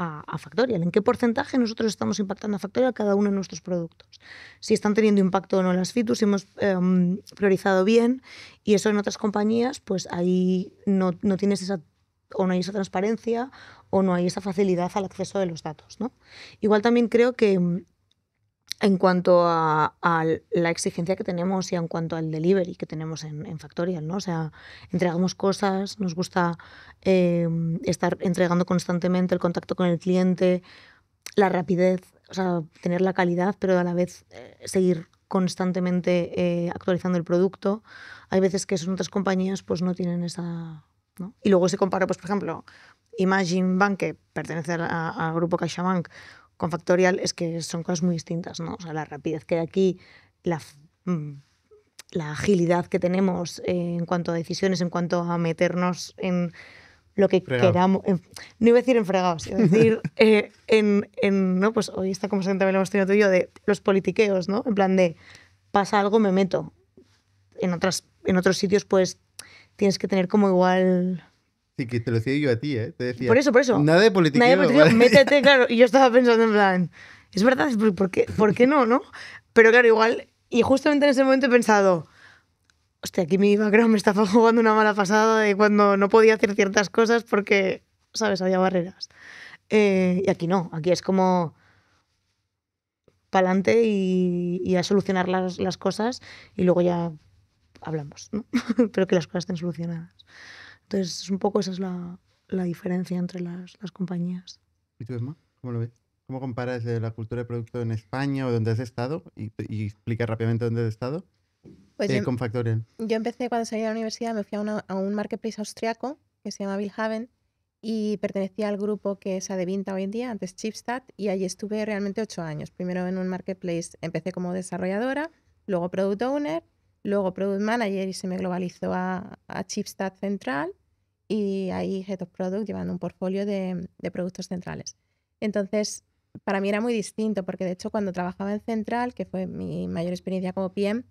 a Factorial, en qué porcentaje nosotros estamos impactando a Factorial cada uno de nuestros productos. Si están teniendo impacto o no las features, si hemos priorizado bien, y eso en otras compañías, pues ahí no tienes esa, o no hay esa transparencia, o no hay esa facilidad al acceso de los datos, ¿no? Igual también creo que en cuanto a la exigencia que tenemos y en cuanto al delivery que tenemos en Factorial, ¿no? O sea, entregamos cosas, nos gusta estar entregando constantemente, el contacto con el cliente, la rapidez, o sea, tener la calidad, pero a la vez seguir constantemente actualizando el producto. Hay veces que en otras compañías pues no tienen esa, ¿no? Y luego se compara, pues por ejemplo, Imagine Bank, que pertenece al grupo CaixaBank, con Factorial, es que son cosas muy distintas, ¿no? O sea, la rapidez que hay aquí, la agilidad que tenemos en cuanto a decisiones, en cuanto a meternos en lo que queramos. No iba a decir en fregados, iba a decir ¿no? Pues hoy esta conversación también la hemos tenido tú y yo, de los politiqueos, ¿no? En plan de, pasa algo, me meto. en otros sitios pues tienes que tener como igual... Sí, que te lo decía yo a ti, ¿eh? Te decía, Por eso. nada de politiqueo. Nadie politiqueo, ¿vale? métete, claro. Y yo estaba pensando en plan, es verdad, ¿por qué no? Pero claro, igual, y justamente en ese momento he pensado, hostia, aquí mi background me estaba jugando una mala pasada de cuando no podía hacer ciertas cosas porque, ¿sabes? Había barreras. Y aquí no, aquí es como pa'lante y a solucionar las cosas y luego ya hablamos, ¿no? Pero que las cosas estén solucionadas. Entonces, un poco esa es la diferencia entre las compañías. ¿Y tú, Emma? ¿Cómo lo ves? ¿Cómo comparas la cultura de producto en España o donde has estado? Y explica rápidamente dónde has estado. Pues Con Factorial. yo empecé cuando salí de la universidad, me fui a un marketplace austriaco que se llama Willhaben y pertenecía al grupo que es Adevinta hoy en día, antes Chipstat, y allí estuve realmente 8 años. Primero en un marketplace empecé como desarrolladora, luego product owner, luego product manager y se me globalizó a Chipstat Central y ahí Head of Product llevando un portfolio de productos centrales. Entonces, para mí era muy distinto porque de hecho cuando trabajaba en Central, que fue mi mayor experiencia como PM,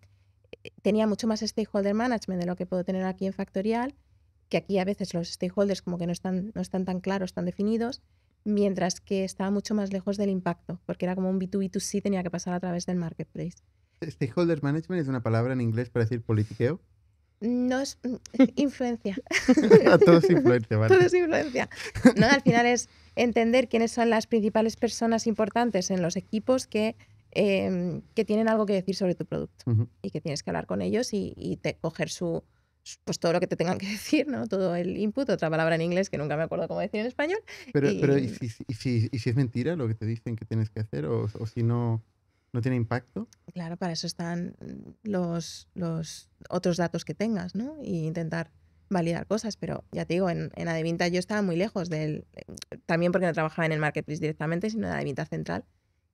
tenía mucho más stakeholder management de lo que puedo tener aquí en Factorial, que aquí a veces los stakeholders como que no están tan claros, tan definidos, mientras que estaba mucho más lejos del impacto, porque era como un B2B2C, tenía que pasar a través del marketplace. Stakeholder management es una palabra en inglés para decir politiqueo. No es influencia. A todos influencia, vale. Todo es influencia. No, al final es entender quiénes son las principales personas importantes en los equipos que tienen algo que decir sobre tu producto y que tienes que hablar con ellos y coger pues todo lo que te tengan que decir, ¿no? Todo el input, otra palabra en inglés que nunca me acuerdo cómo decir en español. Pero ¿y si es mentira lo que te dicen que tienes que hacer o si no tiene impacto? Claro, para eso están los otros datos que tengas, ¿no? Y intentar validar cosas, pero ya te digo, en Adevinta yo estaba muy lejos también porque no trabajaba en el marketplace directamente, sino en Adevinta Central,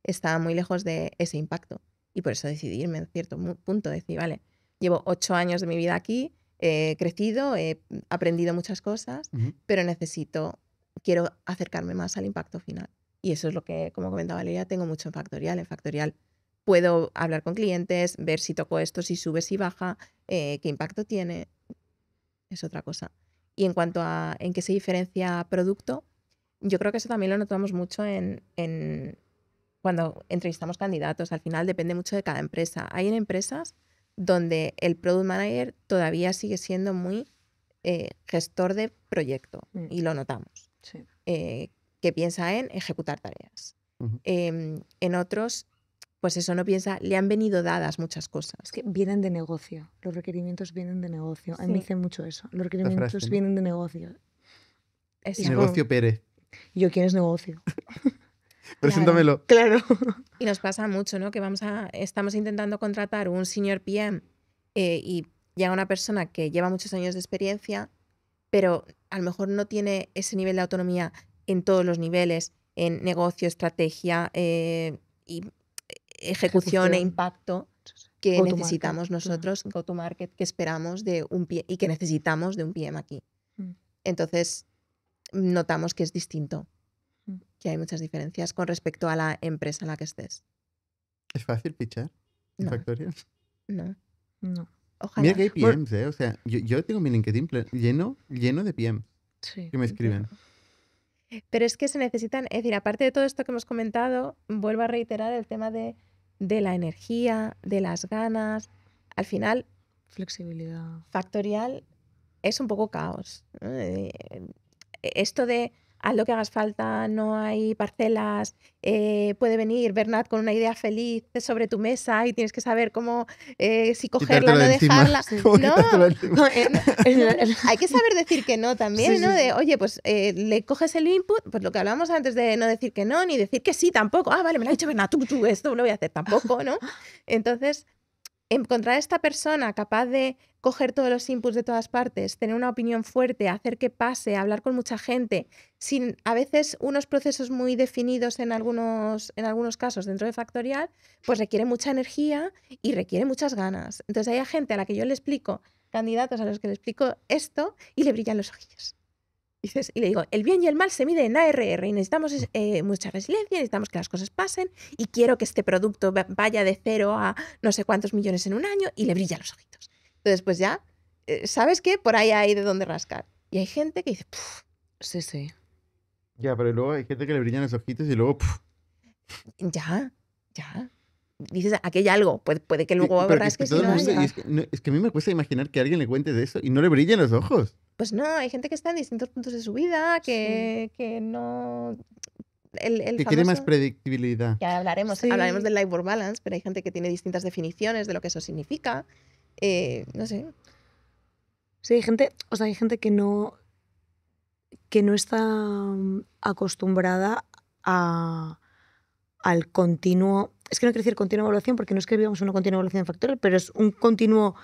estaba muy lejos de ese impacto. Y por eso decidí irme en cierto punto, decir, vale, llevo 8 años de mi vida aquí, he crecido, he aprendido muchas cosas, pero quiero acercarme más al impacto final. Y eso es lo que, como comentaba Valeria, tengo mucho en Factorial. En Factorial puedo hablar con clientes, ver si toco esto, si sube, si baja, qué impacto tiene. Es otra cosa. Y en cuanto a en qué se diferencia producto, yo creo que eso también lo notamos mucho cuando entrevistamos candidatos. Al final depende mucho de cada empresa. Hay en empresas donde el product manager todavía sigue siendo muy gestor de proyecto y lo notamos. Sí. Que piensa en ejecutar tareas. En otros, pues eso no piensa, le han venido dadas muchas cosas. Es que vienen de negocio, los requerimientos vienen de negocio. A mí me dicen mucho eso, los requerimientos frase, ¿no? vienen de negocio. Negocio Pérez. ¿Y yo quién es negocio? Preséntamelo. Claro. Y nos pasa mucho, ¿no? Que estamos intentando contratar un senior PM y llega una persona que lleva muchos años de experiencia, pero a lo mejor no tiene ese nivel de autonomía en todos los niveles, en negocio, estrategia y ejecución e impacto que necesitamos nosotros, go-to-market, que esperamos de un PM y que necesitamos de un PM aquí. Entonces, notamos que es distinto, que hay muchas diferencias con respecto a la empresa en la que estés. ¿Es fácil fichar en No. Factorial? No. Ojalá. Mira que hay PMs, ¿eh? O sea, yo tengo mi LinkedIn lleno de PMs que me escriben. Pero es que se necesitan, es decir, aparte de todo esto que hemos comentado, vuelvo a reiterar el tema de la energía, de las ganas. Al final, flexibilidad. Factorial es un poco caos, ¿no? Esto de haz lo que hagas falta, no hay parcelas, puede venir Bernat con una idea feliz sobre tu mesa y tienes que saber cómo, si cogerla o no dejarla. No, hay que saber decir que no también, ¿no? De, oye, pues le coges el input, pues lo que hablábamos antes de no decir que no, ni decir que sí tampoco. Ah, vale, me lo ha dicho Bernat, tú, esto lo voy a hacer tampoco, ¿no? Entonces, encontrar a esta persona capaz de coger todos los inputs de todas partes, tener una opinión fuerte, hacer que pase, hablar con mucha gente, sin a veces unos procesos muy definidos en algunos casos dentro de Factorial, pues requiere mucha energía y requiere muchas ganas. Entonces hay gente a la que yo le explico, candidatos a los que le explico esto y le brillan los ojillos. Y le digo, el bien y el mal se mide en ARR y necesitamos mucha resiliencia, necesitamos que las cosas pasen y quiero que este producto vaya de 0 a no sé cuántos millones en un año y le brillan los ojitos. Entonces, pues ya, ¿sabes qué? Por ahí hay de dónde rascar. Y hay gente que dice, "Puf, Sí, sí. Ya, pero luego hay gente que le brillan los ojitos y luego... ¡puf! ya. Dices, aquí hay algo, puede que Sí, luego pero que es que rasques y todo el no mundo... haya. Y es que a mí me cuesta imaginar que a alguien le cuentes de eso y no le brillen los ojos. Pues no, hay gente que está en distintos puntos de su vida, que no... El Que quiere más famoso... predictibilidad. Ya hablaremos Sí. del life work balance, pero hay gente que tiene distintas definiciones de lo que eso significa. No sé. Sí, hay gente que no está acostumbrada al continuo. Es que no quiero decir continua evaluación porque no es que vivamos una continua evaluación factorial, pero es un continuo.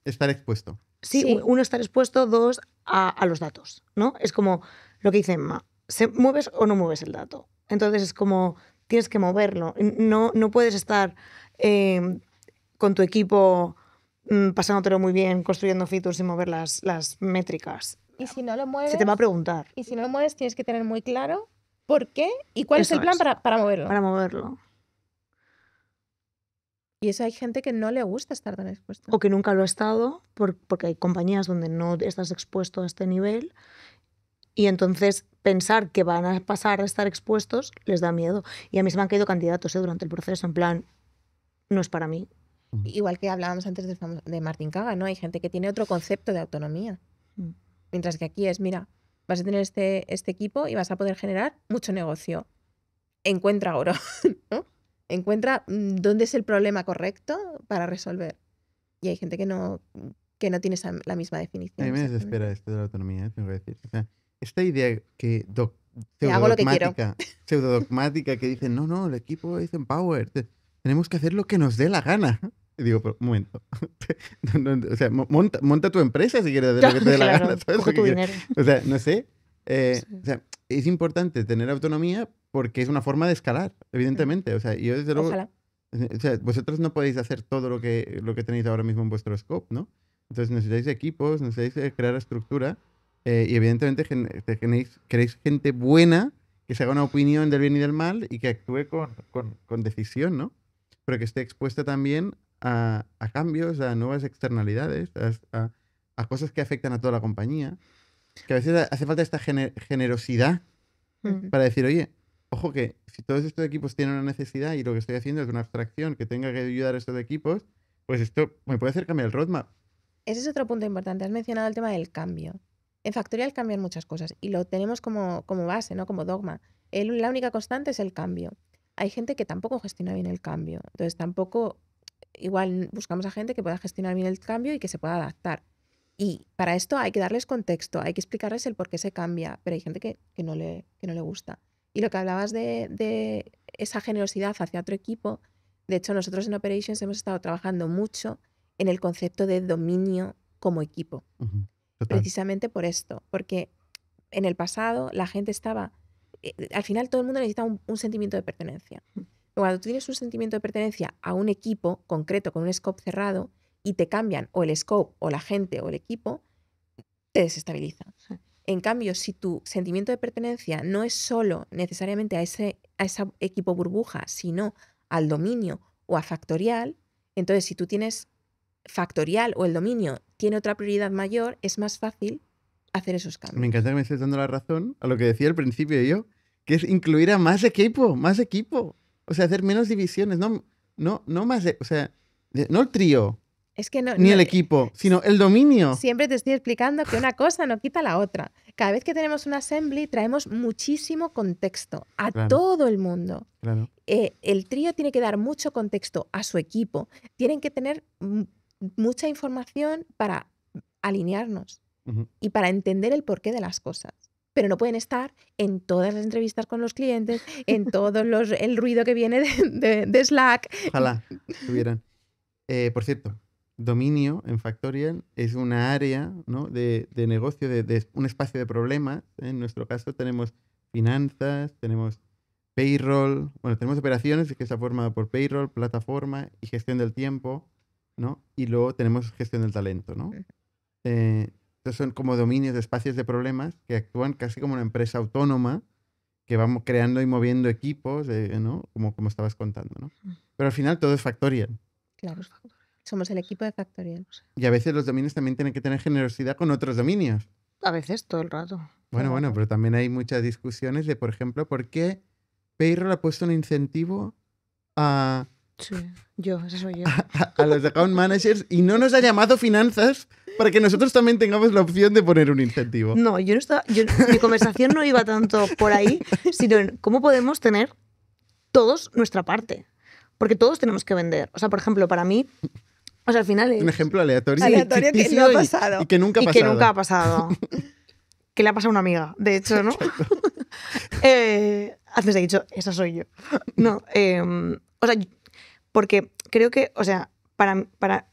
Estar expuesto. Sí, Sí. uno, estar expuesto, dos, a los datos, ¿no? Es como lo que dice Emma, ¿mueves o no mueves el dato? Entonces es como, tienes que moverlo. No puedes estar con tu equipo pasándotelo muy bien, construyendo features sin mover las métricas. Y si no lo mueves... Se te va a preguntar Y si no lo mueves, tienes que tener muy claro por qué y cuál es Eso el plan es. para moverlo. para moverlo. Y eso hay gente que no le gusta estar tan expuesto. O que nunca lo ha estado, porque hay compañías donde no estás expuesto a este nivel y entonces pensar que van a pasar a estar expuestos les da miedo. Y a mí se me han caído candidatos durante el proceso, en plan, no es para mí. Igual que hablábamos antes de Martin Kagan, ¿no? Hay gente que tiene otro concepto de autonomía. Mm. Mientras que aquí es, mira, vas a tener este equipo y vas a poder generar mucho negocio. Encuentra oro, ¿no? Encuentra dónde es el problema correcto para resolver. Y hay gente que no tiene la misma definición. A mí me exactamente. desespera esto de la autonomía, tengo que decir. O sea, esta idea que Que hago lo que quiero. pseudodogmática que dice, no, el equipo es empowered, tenemos que hacer lo que nos dé la gana. Y digo, pero un momento. O sea, monta tu empresa si quieres hacer lo que te dé la Claro, gana. ¿Sabes coge lo que tu quiero? dinero. O sea, no sé. Sí. O sea, es importante tener autonomía porque es una forma de escalar, evidentemente. O sea, yo desde luego... Ojalá. O sea, vosotros no podéis hacer todo lo que tenéis ahora mismo en vuestro scope, ¿no? Entonces necesitáis equipos, necesitáis crear estructura y evidentemente queréis gente buena que se haga una opinión del bien y del mal y que actúe con decisión, ¿no? Pero que esté expuesta también a cambios, a nuevas externalidades, a cosas que afectan a toda la compañía. Que a veces hace falta esta generosidad Mm. para decir, oye, ojo que si todos estos equipos tienen una necesidad y lo que estoy haciendo es una abstracción que tenga que ayudar a estos equipos, pues esto me puede hacer cambiar el roadmap. Ese es otro punto importante. Has mencionado el tema del cambio. En Factorial cambian muchas cosas y lo tenemos como base, ¿no? Como dogma. La única constante es el cambio. Hay gente que tampoco gestiona bien el cambio. Entonces tampoco, igual buscamos a gente que pueda gestionar bien el cambio y que se pueda adaptar. Y para esto hay que darles contexto, hay que explicarles el por qué se cambia, pero hay gente que no le gusta. Y lo que hablabas de esa generosidad hacia otro equipo, de hecho nosotros en Operations hemos estado trabajando mucho en el concepto de dominio como equipo. Ujú, total. Precisamente por esto, porque en el pasado la gente estaba... al final todo el mundo necesita un sentimiento de pertenencia. Cuando tú tienes un sentimiento de pertenencia a un equipo concreto, con un scope cerrado, y te cambian o el scope, o la gente, o el equipo, te desestabiliza. Sí. En cambio, si tu sentimiento de pertenencia no es solo necesariamente a ese equipo burbuja, sino al dominio o a Factorial, entonces si tú tienes Factorial o el dominio tiene otra prioridad mayor, es más fácil hacer esos cambios. Me encanta que me estés dando la razón a lo que decía al principio yo, que es incluir a más equipo. O sea, hacer menos divisiones, no más, o sea, no el trío, Es que ni el equipo, sino el dominio. Siempre te estoy explicando que una cosa no quita la otra. Cada vez que tenemos un assembly traemos muchísimo contexto a Claro. todo el mundo. Claro. El trío tiene que dar mucho contexto a su equipo. Tienen que tener mucha información para alinearnos Ujú. y para entender el porqué de las cosas. Pero no pueden estar en todas las entrevistas con los clientes, en todo el ruido que viene de Slack. Ojalá tuvieran. Por cierto, dominio en Factorial es una área, ¿no? de negocio, de un espacio de problemas. En nuestro caso tenemos finanzas, tenemos payroll, bueno, tenemos operaciones que está formada por payroll, plataforma y gestión del tiempo, ¿no? Y luego tenemos gestión del talento, ¿no? Estos son como dominios de espacios de problemas que actúan casi como una empresa autónoma que vamos creando y moviendo equipos, ¿no? Como estabas contando, ¿no? Pero al final todo es Factorial. Claro. Somos el equipo de Factorial. Y a veces los dominios también tienen que tener generosidad con otros dominios. A veces, todo el rato. Bueno, pero también hay muchas discusiones de, por ejemplo, ¿por qué Payroll ha puesto un incentivo a Sí, esa soy yo. a los account managers y no nos ha llamado finanzas para que nosotros también tengamos la opción de poner un incentivo? No, mi conversación no iba tanto por ahí, sino en cómo podemos tener todos nuestra parte. Porque todos tenemos que vender. O sea, por ejemplo, para mí, o sea, al final es... Un ejemplo aleatorio, Aleatorio que no ha pasado. y que nunca ha Y pasado. que nunca ha pasado. Que le ha pasado a una amiga, de hecho, ¿no? Antes he dicho, esa soy yo. No, o sea, porque creo que, o sea, para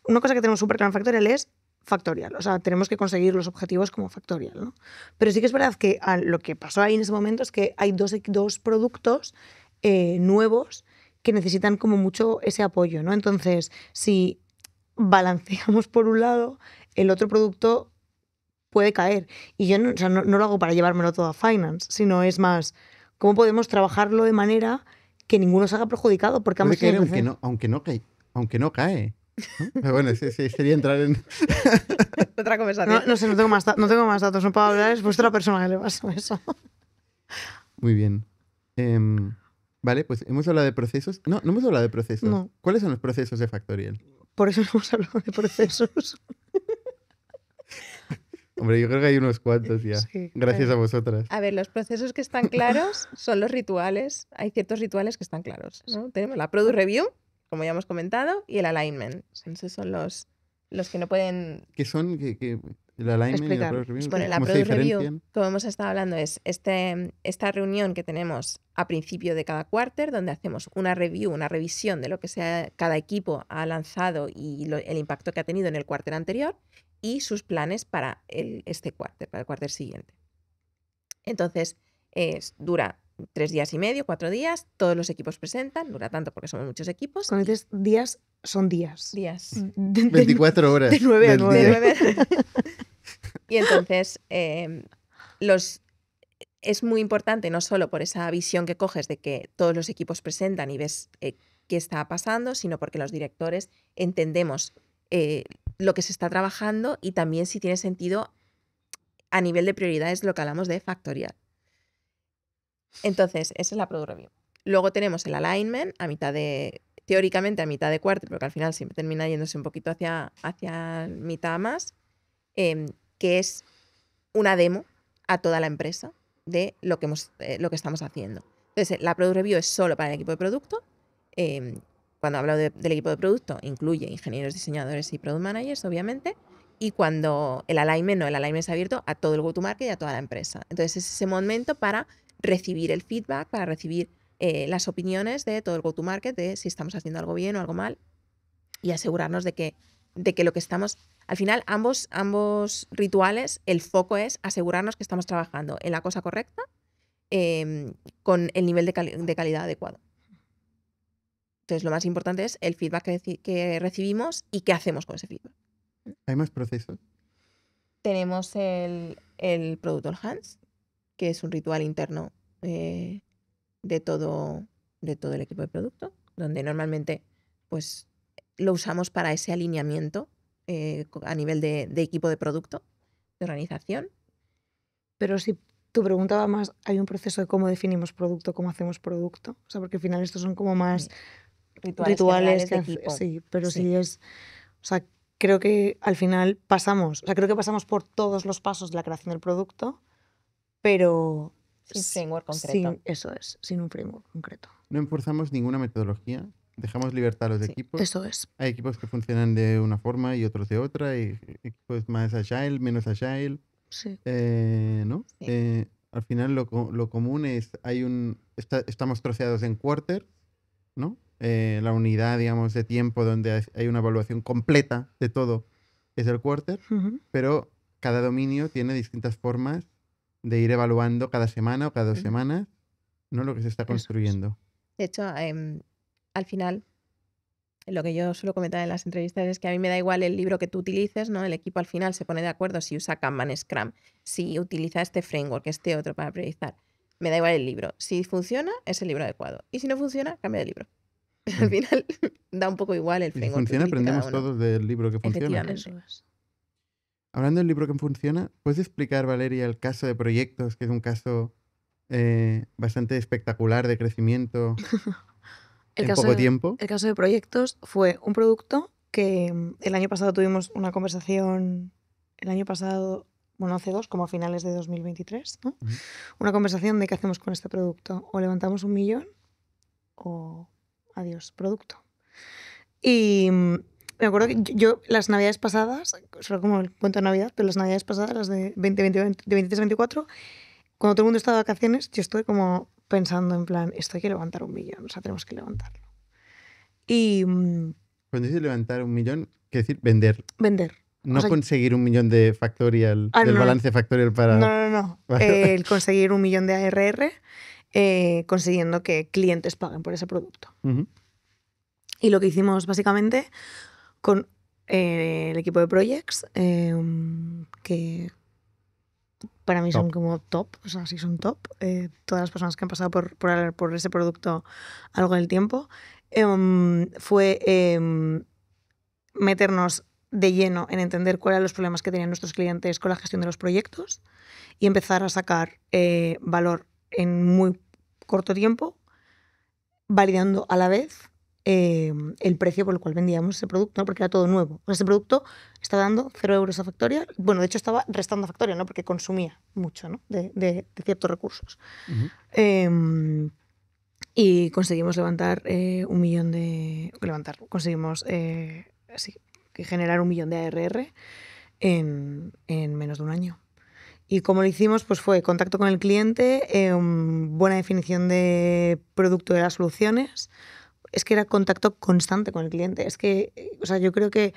una cosa que tenemos súper claro en Factorial es Factorial. O sea, tenemos que conseguir los objetivos como Factorial, ¿no? Pero sí que es verdad que lo que pasó ahí en ese momento es que hay dos productos nuevos que necesitan como mucho ese apoyo, ¿no? Entonces, si balanceamos por un lado, el otro producto puede caer. Y yo no lo hago para llevármelo todo a finance, sino es más, ¿cómo podemos trabajarlo de manera que ninguno se haga perjudicado? Porque Puede ambos caer tienen que aunque no cae. ¿No? Pero bueno, sería entrar en... Otra conversación. No sé, no tengo más datos, no puedo hablar, es vuestra persona que le pasa eso. Muy bien. Vale, pues hemos hablado de procesos. No hemos hablado de procesos. No. ¿Cuáles son los procesos de Factorial? Por eso no hemos hablado de procesos. Hombre, yo creo que hay unos cuantos ya. Sí, Gracias a vosotras. A ver, los procesos que están claros son los rituales. Hay ciertos rituales que están claros, ¿no? Tenemos la Product Review, como ya hemos comentado, y el Alignment. Esos son los que no pueden... ¿Qué son? ¿Qué el alignment y Explicar. la product review? Bueno, la ¿Cómo se Product Review, diferencian? como hemos estado hablando, es esta reunión que tenemos a principio de cada quarter, donde hacemos una review, una revisión de lo que cada equipo ha lanzado y el impacto que ha tenido en el quarter anterior y sus planes para este quarter, para el quarter siguiente. Entonces, dura 3 días y medio, 4 días, todos los equipos presentan, dura tanto porque somos muchos equipos. Cuando dices días, son días. Días. 24 horas. De 9 a del 9. día. Y entonces, es muy importante, no solo por esa visión que coges de que todos los equipos presentan y ves qué está pasando, sino porque los directores entendemos lo que se está trabajando y también si tiene sentido a nivel de prioridades lo que hablamos de Factorial. Entonces, esa es la Product Review. Luego tenemos el Alignment teóricamente a mitad de quarter, porque al final siempre termina yéndose un poquito hacia mitad más, que es una demo a toda la empresa de lo que estamos haciendo. Entonces, la Product Review es solo para el equipo de producto. Cuando hablo del equipo de producto, incluye ingenieros, diseñadores y product managers, obviamente. Y cuando el alignment es abierto a todo el go-to-market y a toda la empresa. Entonces, es ese momento para recibir el feedback, para recibir las opiniones de todo el go-to-market, de si estamos haciendo algo bien o algo mal, y asegurarnos de que lo que estamos... Al final, ambos rituales, el foco es asegurarnos que estamos trabajando en la cosa correcta, con el nivel de calidad adecuado. Entonces, lo más importante es el feedback que recibimos y qué hacemos con ese feedback. ¿Hay más procesos? Tenemos el Product All Hands, que es un ritual interno de todo el equipo de producto, donde normalmente pues, lo usamos para ese alineamiento a nivel de equipo de producto, de organización. Pero si tu pregunta va más, hay un proceso de cómo definimos producto, cómo hacemos producto. O sea, porque al final estos son como más rituales de equipo. Sí, pero sí es... O sea, creo que al final pasamos por todos los pasos de la creación del producto, pero... Sin framework concreto. Sin un framework concreto. No enforzamos ninguna metodología. Dejamos libertad a los equipos. Eso es. Hay equipos que funcionan de una forma y otros de otra. Y equipos más agile, menos agile. Sí. ¿No? Sí. Al final lo común es, estamos troceados en quarter, ¿no? La unidad, digamos, de tiempo donde hay una evaluación completa de todo es el quarter, pero cada dominio tiene distintas formas de ir evaluando cada semana o cada 2 semanas, ¿no? Lo que se está construyendo. De hecho, al final, lo que yo suelo comentar en las entrevistas es que a mí me da igual el libro que tú utilices, ¿no? El equipo al final se pone de acuerdo si usa Kanban, Scrum, si utiliza este framework, este otro para priorizar. Me da igual el libro. Si funciona, es el libro adecuado. Y si no funciona, cambia de libro. Al final da un poco igual el Y si framework que funciona, utilice cada aprendemos uno. todos del libro que funciona. Efectivamente. Eso es. Hablando del libro que funciona, ¿puedes explicar, Valeria, el caso de proyectos, que es un caso bastante espectacular de crecimiento en poco tiempo? El caso de proyectos fue un producto que el año pasado tuvimos una conversación, hace 2, como a finales de 2023, ¿no? Ujú. Una conversación de qué hacemos con este producto. O levantamos 1 millón o adiós, producto. Y me acuerdo que yo las navidades pasadas, solo como el cuento de Navidad, pero las navidades pasadas, las de 23-24, cuando todo el mundo está de vacaciones, yo estoy como pensando en plan, esto hay que levantar 1 millón, o sea, tenemos que levantarlo. Y Cuando dices levantar 1 millón, quiere decir vender. vender. No O sea, conseguir 1 millón de factorial, Ah, del no, no. balance factorial para... No. Vale. El conseguir 1 millón de ARR consiguiendo que clientes paguen por ese producto. Ujú. Y lo que hicimos básicamente con el equipo de Projects, que para mí son Top. como top, o sea, sí son top, todas las personas que han pasado por ese producto a lo largo del tiempo, fue meternos de lleno en entender cuáles eran los problemas que tenían nuestros clientes con la gestión de los proyectos y empezar a sacar valor en muy corto tiempo, validando a la vez el precio por el cual vendíamos ese producto, ¿no? Porque era todo nuevo. Ese producto está dando 0 euros a Factorial. Bueno, de hecho estaba restando a Factorial, ¿no? Porque consumía mucho, ¿no? de ciertos recursos. Ujú. Y conseguimos levantar 1 millón de... Conseguimos generar 1 millón de ARR en menos de 1 año. Y como lo hicimos, pues fue contacto con el cliente, buena definición de producto de las soluciones. Es que era contacto constante con el cliente. Es que, o sea, yo creo que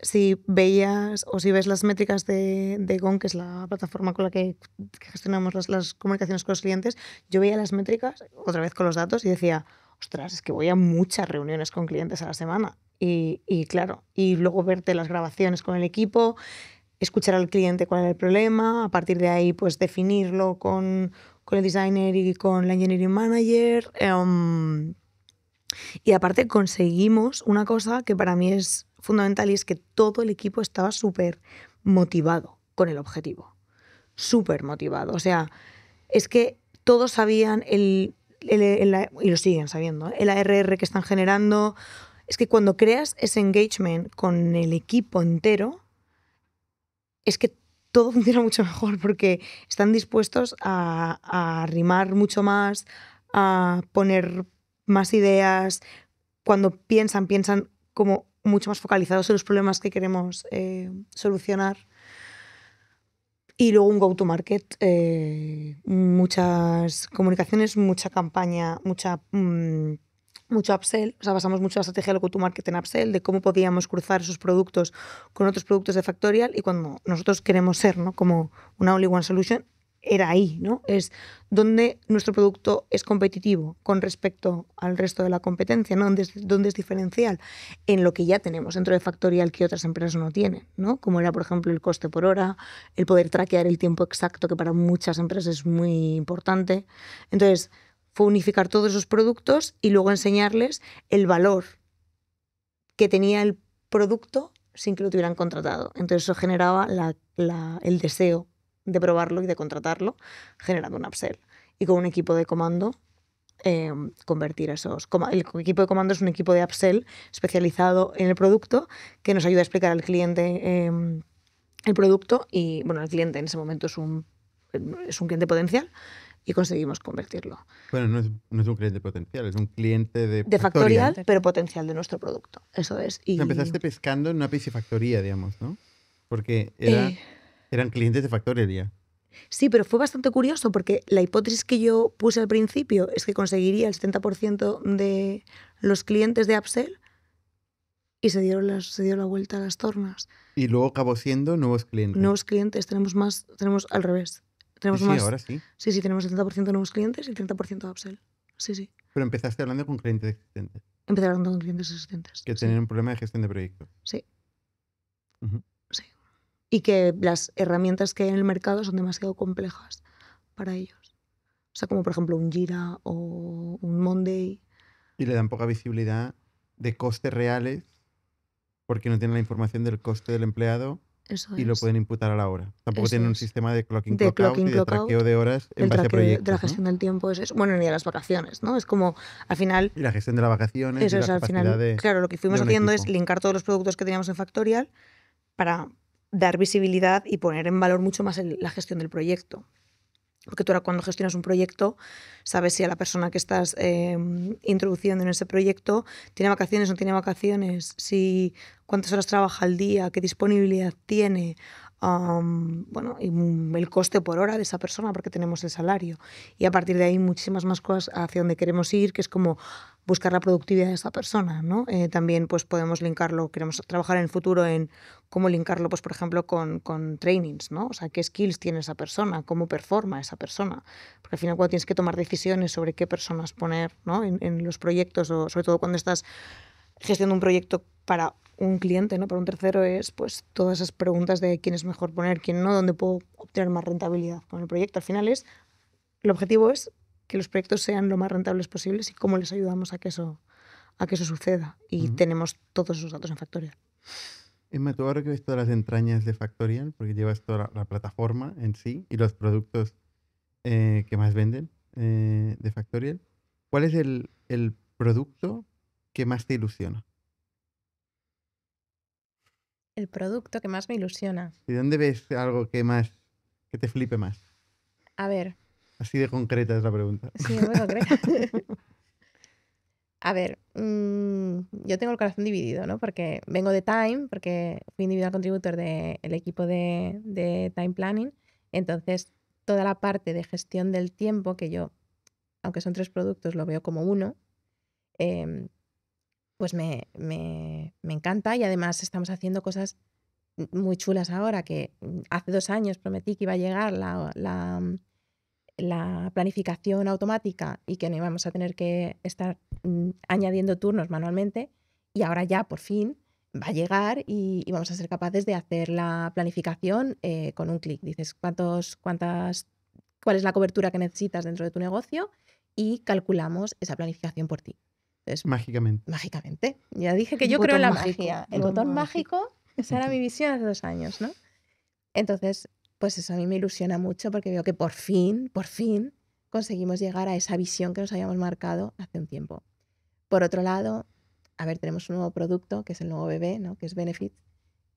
si veías o si ves las métricas de Gong, que es la plataforma con la que gestionamos las comunicaciones con los clientes, yo veía las métricas, otra vez con los datos, y decía, ostras, es que voy a muchas reuniones con clientes a la semana. Y claro, y luego verte las grabaciones con el equipo, escuchar al cliente cuál era el problema, a partir de ahí pues definirlo con el designer y con la engineering manager. Y aparte conseguimos una cosa que para mí es fundamental y es que todo el equipo estaba súper motivado con el objetivo. Súper motivado. O sea, es que todos sabían y lo siguen sabiendo, el ARR que están generando. Es que cuando creas ese engagement con el equipo entero, es que todo funciona mucho mejor porque están dispuestos a arrimar mucho más, a poner más ideas. Cuando piensan como mucho más focalizados en los problemas que queremos solucionar. Y luego un go-to-market, muchas comunicaciones, mucha campaña, mucho upsell. O sea, basamos mucho la estrategia del go-to-market en upsell, de cómo podíamos cruzar esos productos con otros productos de Factorial. Y cuando nosotros queremos ser, ¿no?, como una only one solution, era ahí, ¿no? Es donde nuestro producto es competitivo con respecto al resto de la competencia, ¿no? Donde es diferencial en lo que ya tenemos dentro de Factorial que otras empresas no tienen, ¿no? Como era, por ejemplo, el coste por hora, el poder traquear el tiempo exacto, que para muchas empresas es muy importante. Entonces, fue unificar todos esos productos y luego enseñarles el valor que tenía el producto sin que lo tuvieran contratado. Entonces, eso generaba el deseo de probarlo y de contratarlo, generando un upsell. Y con un equipo de comando, convertir esos... El equipo de comando es un equipo de upsell especializado en el producto que nos ayuda a explicar al cliente el producto y, bueno, el cliente en ese momento es un cliente potencial y conseguimos convertirlo. Bueno, no es un cliente potencial, es un cliente de Factorial, pero potencial de nuestro producto. Eso es. O sea, empezaste pescando en una piscifactoría, digamos, ¿no? Porque eran clientes de Factorial ya. Sí, pero fue bastante curioso porque la hipótesis que yo puse al principio es que conseguiría el 70% de los clientes de upsell y se dio la vuelta a las tornas. Y luego acabó siendo nuevos clientes. Nuevos clientes, tenemos al revés. Tenemos sí, más, ahora sí. Sí, tenemos el 70% de nuevos clientes y el 30% de upsell. Sí. Pero empezaste hablando con clientes existentes. Empecé hablando con clientes existentes. Que tenían un problema de gestión de proyectos. Sí. Uh-huh. Sí. Y que las herramientas que hay en el mercado son demasiado complejas para ellos. O sea, como por ejemplo un Jira o un Monday. Y le dan poca visibilidad de costes reales porque no tienen la información del coste del empleado Eso y lo es. pueden imputar a la hora. Tampoco Eso tienen un es. sistema de clocking, De clock out clocking, y de clock out, traqueo de horas en del base a traqueo de la proyectos, ¿no? gestión del tiempo es eso. Bueno, ni de las vacaciones, ¿no? Es como, al final, Y la gestión de las vacaciones eso y es, la al capacidad final, de claro, lo que fuimos un haciendo es equipo. linkar todos los productos que teníamos en Factorial para dar visibilidad y poner en valor mucho más la gestión del proyecto. Porque tú ahora cuando gestionas un proyecto sabes si a la persona que estás introduciendo en ese proyecto tiene vacaciones o no tiene vacaciones, si cuántas horas trabaja al día, qué disponibilidad tiene, bueno, y el coste por hora de esa persona porque tenemos el salario. Y a partir de ahí muchísimas más cosas hacia donde queremos ir, que es como buscar la productividad de esa persona, ¿no? También pues podemos linkarlo, queremos trabajar en el futuro en cómo linkarlo, pues por ejemplo, con trainings, ¿no? O sea, qué skills tiene esa persona, cómo performa esa persona. Porque al final cuando tienes que tomar decisiones sobre qué personas poner, ¿no? en los proyectos, o sobre todo cuando estás gestionando un proyecto para un cliente, ¿no? Para un tercero, es pues todas esas preguntas de quién es mejor poner, quién no, dónde puedo obtener más rentabilidad con el proyecto. Al final el objetivo es que los proyectos sean lo más rentables posibles y cómo les ayudamos a que eso suceda. Y tenemos todos esos datos en Factorial. Emma, tú ahora que ves todas las entrañas de Factorial, porque llevas toda la plataforma en sí y los productos que más venden de Factorial, ¿cuál es el producto que más te ilusiona? El producto que más me ilusiona. ¿Y dónde ves algo que te flipe más? A ver, Así de concreta es la pregunta. sí, muy concreto. A ver, yo tengo el corazón dividido, ¿no? Porque vengo de Time, porque fui individual contributor del equipo de Time Planning. Entonces, toda la parte de gestión del tiempo, que yo, aunque son 3 productos, lo veo como uno, pues me encanta. Y además estamos haciendo cosas muy chulas ahora, que hace 2 años prometí que iba a llegar la planificación automática y que no íbamos a tener que estar añadiendo turnos manualmente, y ahora ya por fin va a llegar y vamos a ser capaces de hacer la planificación con un clic. Dices cuál es la cobertura que necesitas dentro de tu negocio y calculamos esa planificación por ti. Entonces, Mágicamente. mágicamente. Ya dije que Un yo creo en la botón mágico, magia. El botón botón mágico. mágico, esa era mi visión hace 2 años, ¿no? Entonces, pues eso a mí me ilusiona mucho porque veo que por fin conseguimos llegar a esa visión que nos habíamos marcado hace un tiempo. Por otro lado, a ver, tenemos un nuevo producto que es el nuevo bebé, ¿no? Que es Benefits,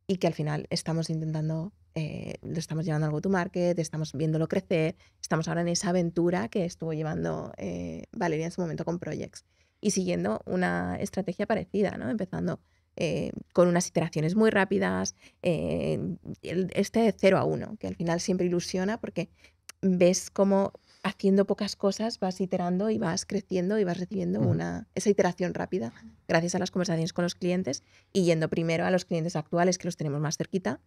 y que al final estamos intentando, lo estamos llevando al go-to-market, estamos viéndolo crecer, estamos ahora en esa aventura que estuvo llevando Valeria en su momento con Projects y siguiendo una estrategia parecida, ¿no? Empezando con unas iteraciones muy rápidas, de 0 a 1, que al final siempre ilusiona porque ves cómo haciendo pocas cosas vas iterando y vas creciendo y vas recibiendo esa iteración rápida gracias a las conversaciones con los clientes y yendo primero a los clientes actuales que los tenemos más cerquita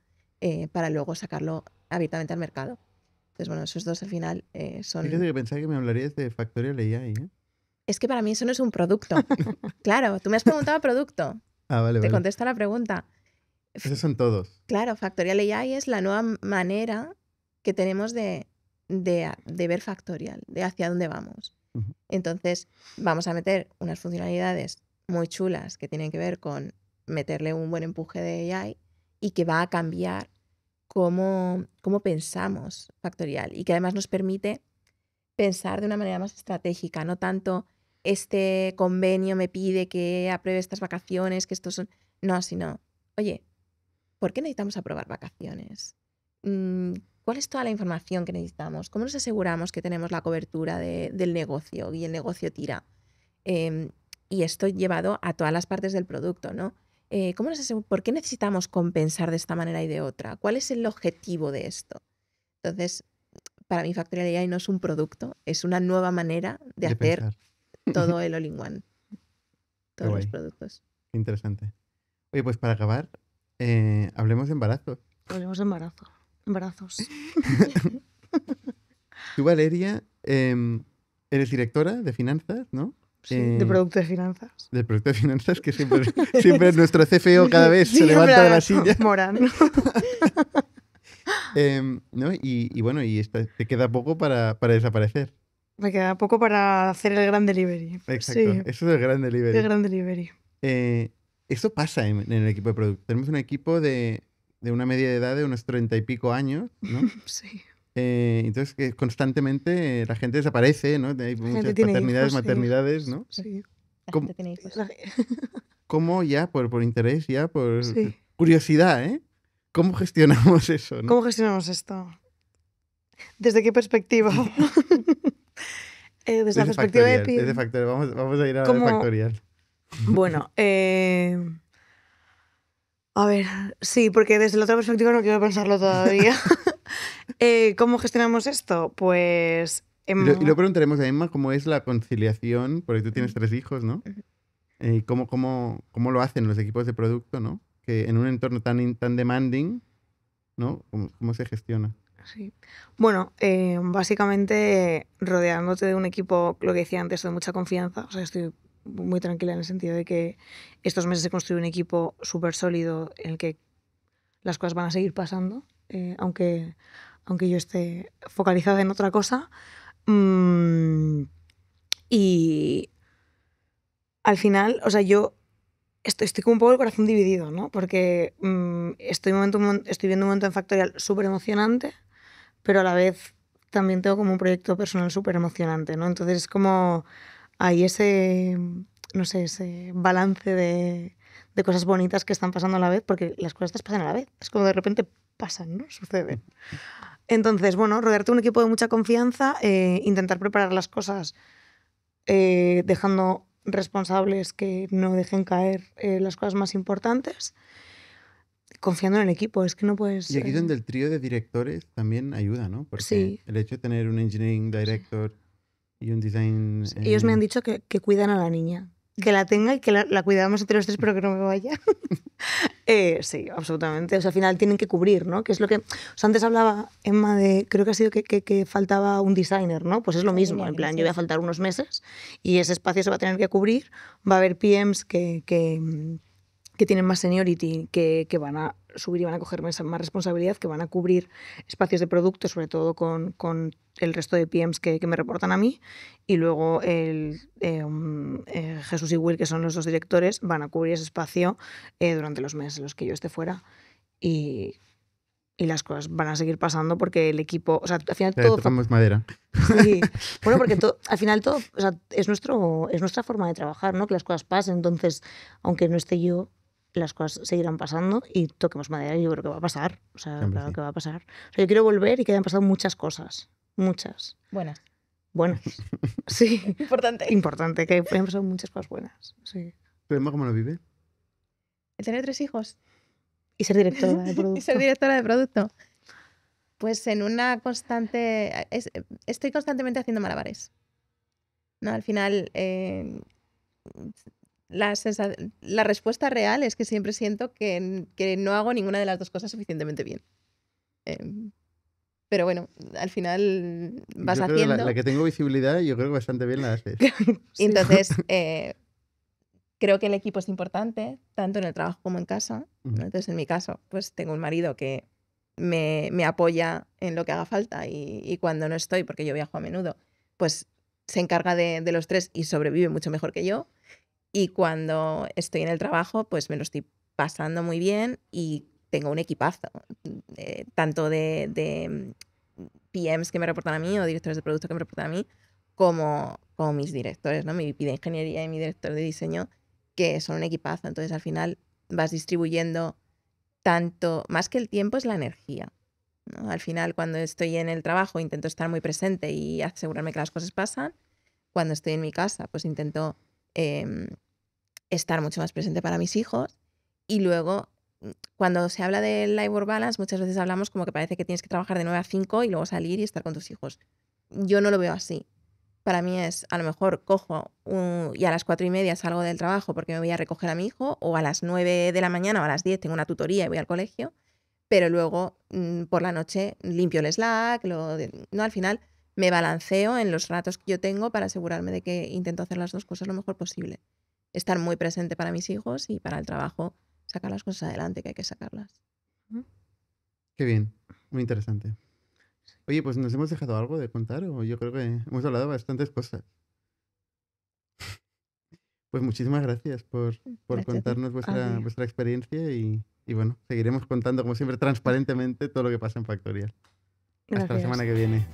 para luego sacarlo abiertamente al mercado. Entonces, bueno, esos dos al final son... Fíjate que pensaba que me hablarías de Factorial AI, ¿eh? Es que para mí eso no es un producto. Claro, tú me has preguntado producto. Ah, vale, Te vale. contesto la pregunta. Esos son todos. Claro, Factorial AI es la nueva manera que tenemos de ver Factorial, de hacia dónde vamos. Entonces, vamos a meter unas funcionalidades muy chulas que tienen que ver con meterle un buen empuje de AI y que va a cambiar cómo pensamos Factorial y que además nos permite pensar de una manera más estratégica, no tanto este convenio me pide que apruebe estas vacaciones, que estos son... No, sino, oye, ¿por qué necesitamos aprobar vacaciones? ¿Cuál es toda la información que necesitamos? ¿Cómo nos aseguramos que tenemos la cobertura del negocio y el negocio tira? Y esto llevado a todas las partes del producto, ¿no? ¿Por qué necesitamos compensar de esta manera y de otra? ¿Cuál es el objetivo de esto? Entonces, para mí Factorial AI no es un producto, es una nueva manera de hacer pensar. todo el all-in-one. Todos los guay. productos. Qué interesante. Oye, pues para acabar, hablemos de embarazos. Hablemos de embarazos. Tú, Valeria, eres directora de finanzas, ¿no? Sí, de producto de finanzas. Del producto de finanzas, que siempre nuestro CFO cada vez se levanta de la silla. Moran. ¿No? Y bueno, te queda poco para desaparecer. Me queda poco para hacer el gran delivery. Exacto, Sí, eso es el gran delivery. el gran delivery. Esto pasa en el equipo de producto. Tenemos un equipo de una media de edad de unos 30 y pico años, ¿no? Sí. Entonces, que constantemente la gente desaparece, ¿no? Hay La gente muchas tiene paternidades, hijos, sí. maternidades, ¿no? Sí. La ¿Cómo? gente tiene hijos. ¿Cómo ya, por interés, ya, por Sí. curiosidad, ¿eh? ¿Cómo gestionamos eso, no? ¿Cómo gestionamos esto? ¿Desde qué perspectiva? Desde la perspectiva de Factorial, desde PM. Factorial. Vamos a ir a ¿Cómo? Factorial. Bueno, a ver, sí, porque desde la otra perspectiva no quiero pensarlo todavía. ¿Cómo gestionamos esto? Pues... Y luego preguntaremos a Emma cómo es la conciliación, porque tú tienes 3 hijos, ¿no? Ujú. Y cómo lo hacen los equipos de producto, ¿no? Que en un entorno tan demanding, ¿no? ¿Cómo se gestiona? Sí. Bueno, básicamente rodeándote de un equipo, lo que decía antes, de mucha confianza. O sea, estoy muy tranquila en el sentido de que estos meses he construido un equipo súper sólido en el que las cosas van a seguir pasando, aunque yo esté focalizada en otra cosa. Y al final, o sea, yo estoy con un poco el corazón dividido, ¿no? Porque estoy viendo un momento en Factorial súper emocionante, pero a la vez también tengo como un proyecto personal súper emocionante, ¿no? Entonces es como hay ese, no sé, ese balance de cosas bonitas que están pasando a la vez, porque las cosas te pasan a la vez. Es como de repente pasan, ¿no? Suceden. Entonces, bueno, rodearte de un equipo de mucha confianza, intentar preparar las cosas dejando responsables que no dejen caer las cosas más importantes, confiando en el equipo. Es que no puedes... Y aquí es donde el trío de directores también ayuda, ¿no? Porque Sí. el hecho de tener un engineering director y un design... Ellos me han dicho que cuidan a la niña. Que la tenga y que la cuidamos entre los 3, pero que no me vaya. Sí, absolutamente. O sea, al final tienen que cubrir, ¿no? Que es lo que... O sea, antes hablaba Emma de... Creo que ha sido que faltaba un designer, ¿no? Pues es lo mismo. En plan, yo voy a faltar unos meses y ese espacio se va a tener que cubrir. Va a haber PMs que tienen más seniority, que van a subir y van a coger más responsabilidad, que van a cubrir espacios de producto, sobre todo con el resto de PMs que me reportan a mí, y luego Jesús y Will, que son los 2 directores, van a cubrir ese espacio durante los meses en los que yo esté fuera, y las cosas van a seguir pasando porque el equipo, o sea, al final todo... Tocamos madera. Sí, bueno, porque al final todo, o sea, es nuestra forma de trabajar, ¿no? Que las cosas pasen, entonces, aunque no esté yo, las cosas seguirán pasando y toquemos madera y yo creo que va a pasar. O sea, Siempre claro sí. que va a pasar. O sea, yo quiero volver y que hayan pasado muchas cosas. Muchas. Buenas. Buenas. Sí. Importante. Importante, que hayan pasado muchas cosas buenas. Sí. ¿Tú, Emma, cómo lo vive? ¿El tener 3 hijos? Y ser directora de producto. Y ser directora de producto. Pues en una constante... estoy constantemente haciendo malabares. ¿No? Al final... la respuesta real es que siempre siento que no hago ninguna de las 2 cosas suficientemente bien. Pero bueno, al final vas Yo creo haciendo... que la que tengo visibilidad, yo creo que bastante bien la haces. Sí. Entonces, creo que el equipo es importante, tanto en el trabajo como en casa. ¿no? Ujú. Entonces, en mi caso, pues tengo un marido que me apoya en lo que haga falta y cuando no estoy, porque yo viajo a menudo, pues se encarga de los 3 y sobrevive mucho mejor que yo. Y cuando estoy en el trabajo, pues me lo estoy pasando muy bien y tengo un equipazo, tanto de PMs que me reportan a mí o directores de producto que me reportan a mí, como mis directores, ¿no? Mi VP de ingeniería y mi director de diseño, que son un equipazo. Entonces, al final vas distribuyendo tanto, más que el tiempo, es la energía. ¿no? Al final, cuando estoy en el trabajo, intento estar muy presente y asegurarme que las cosas pasan. Cuando estoy en mi casa, pues intento estar mucho más presente para mis hijos. Y luego, cuando se habla del life work balance, muchas veces hablamos como que parece que tienes que trabajar de 9 a 5 y luego salir y estar con tus hijos. Yo no lo veo así. Para mí es, a lo mejor cojo y a las 4:30 salgo del trabajo porque me voy a recoger a mi hijo, o a las 9 de la mañana o a las 10 tengo una tutoría y voy al colegio, pero luego por la noche limpio el Slack, no, al final me balanceo en los ratos que yo tengo para asegurarme de que intento hacer las 2 cosas lo mejor posible. Estar muy presente para mis hijos y para el trabajo, sacar las cosas adelante, que hay que sacarlas. Qué bien, muy interesante. Oye, pues nos hemos dejado algo de contar, o yo creo que hemos hablado de bastantes cosas. Pues muchísimas gracias por Gracias a ti. contarnos A ti. vuestra experiencia y bueno, seguiremos contando como siempre transparentemente todo lo que pasa en Factorial. Hasta la Gracias. semana que viene.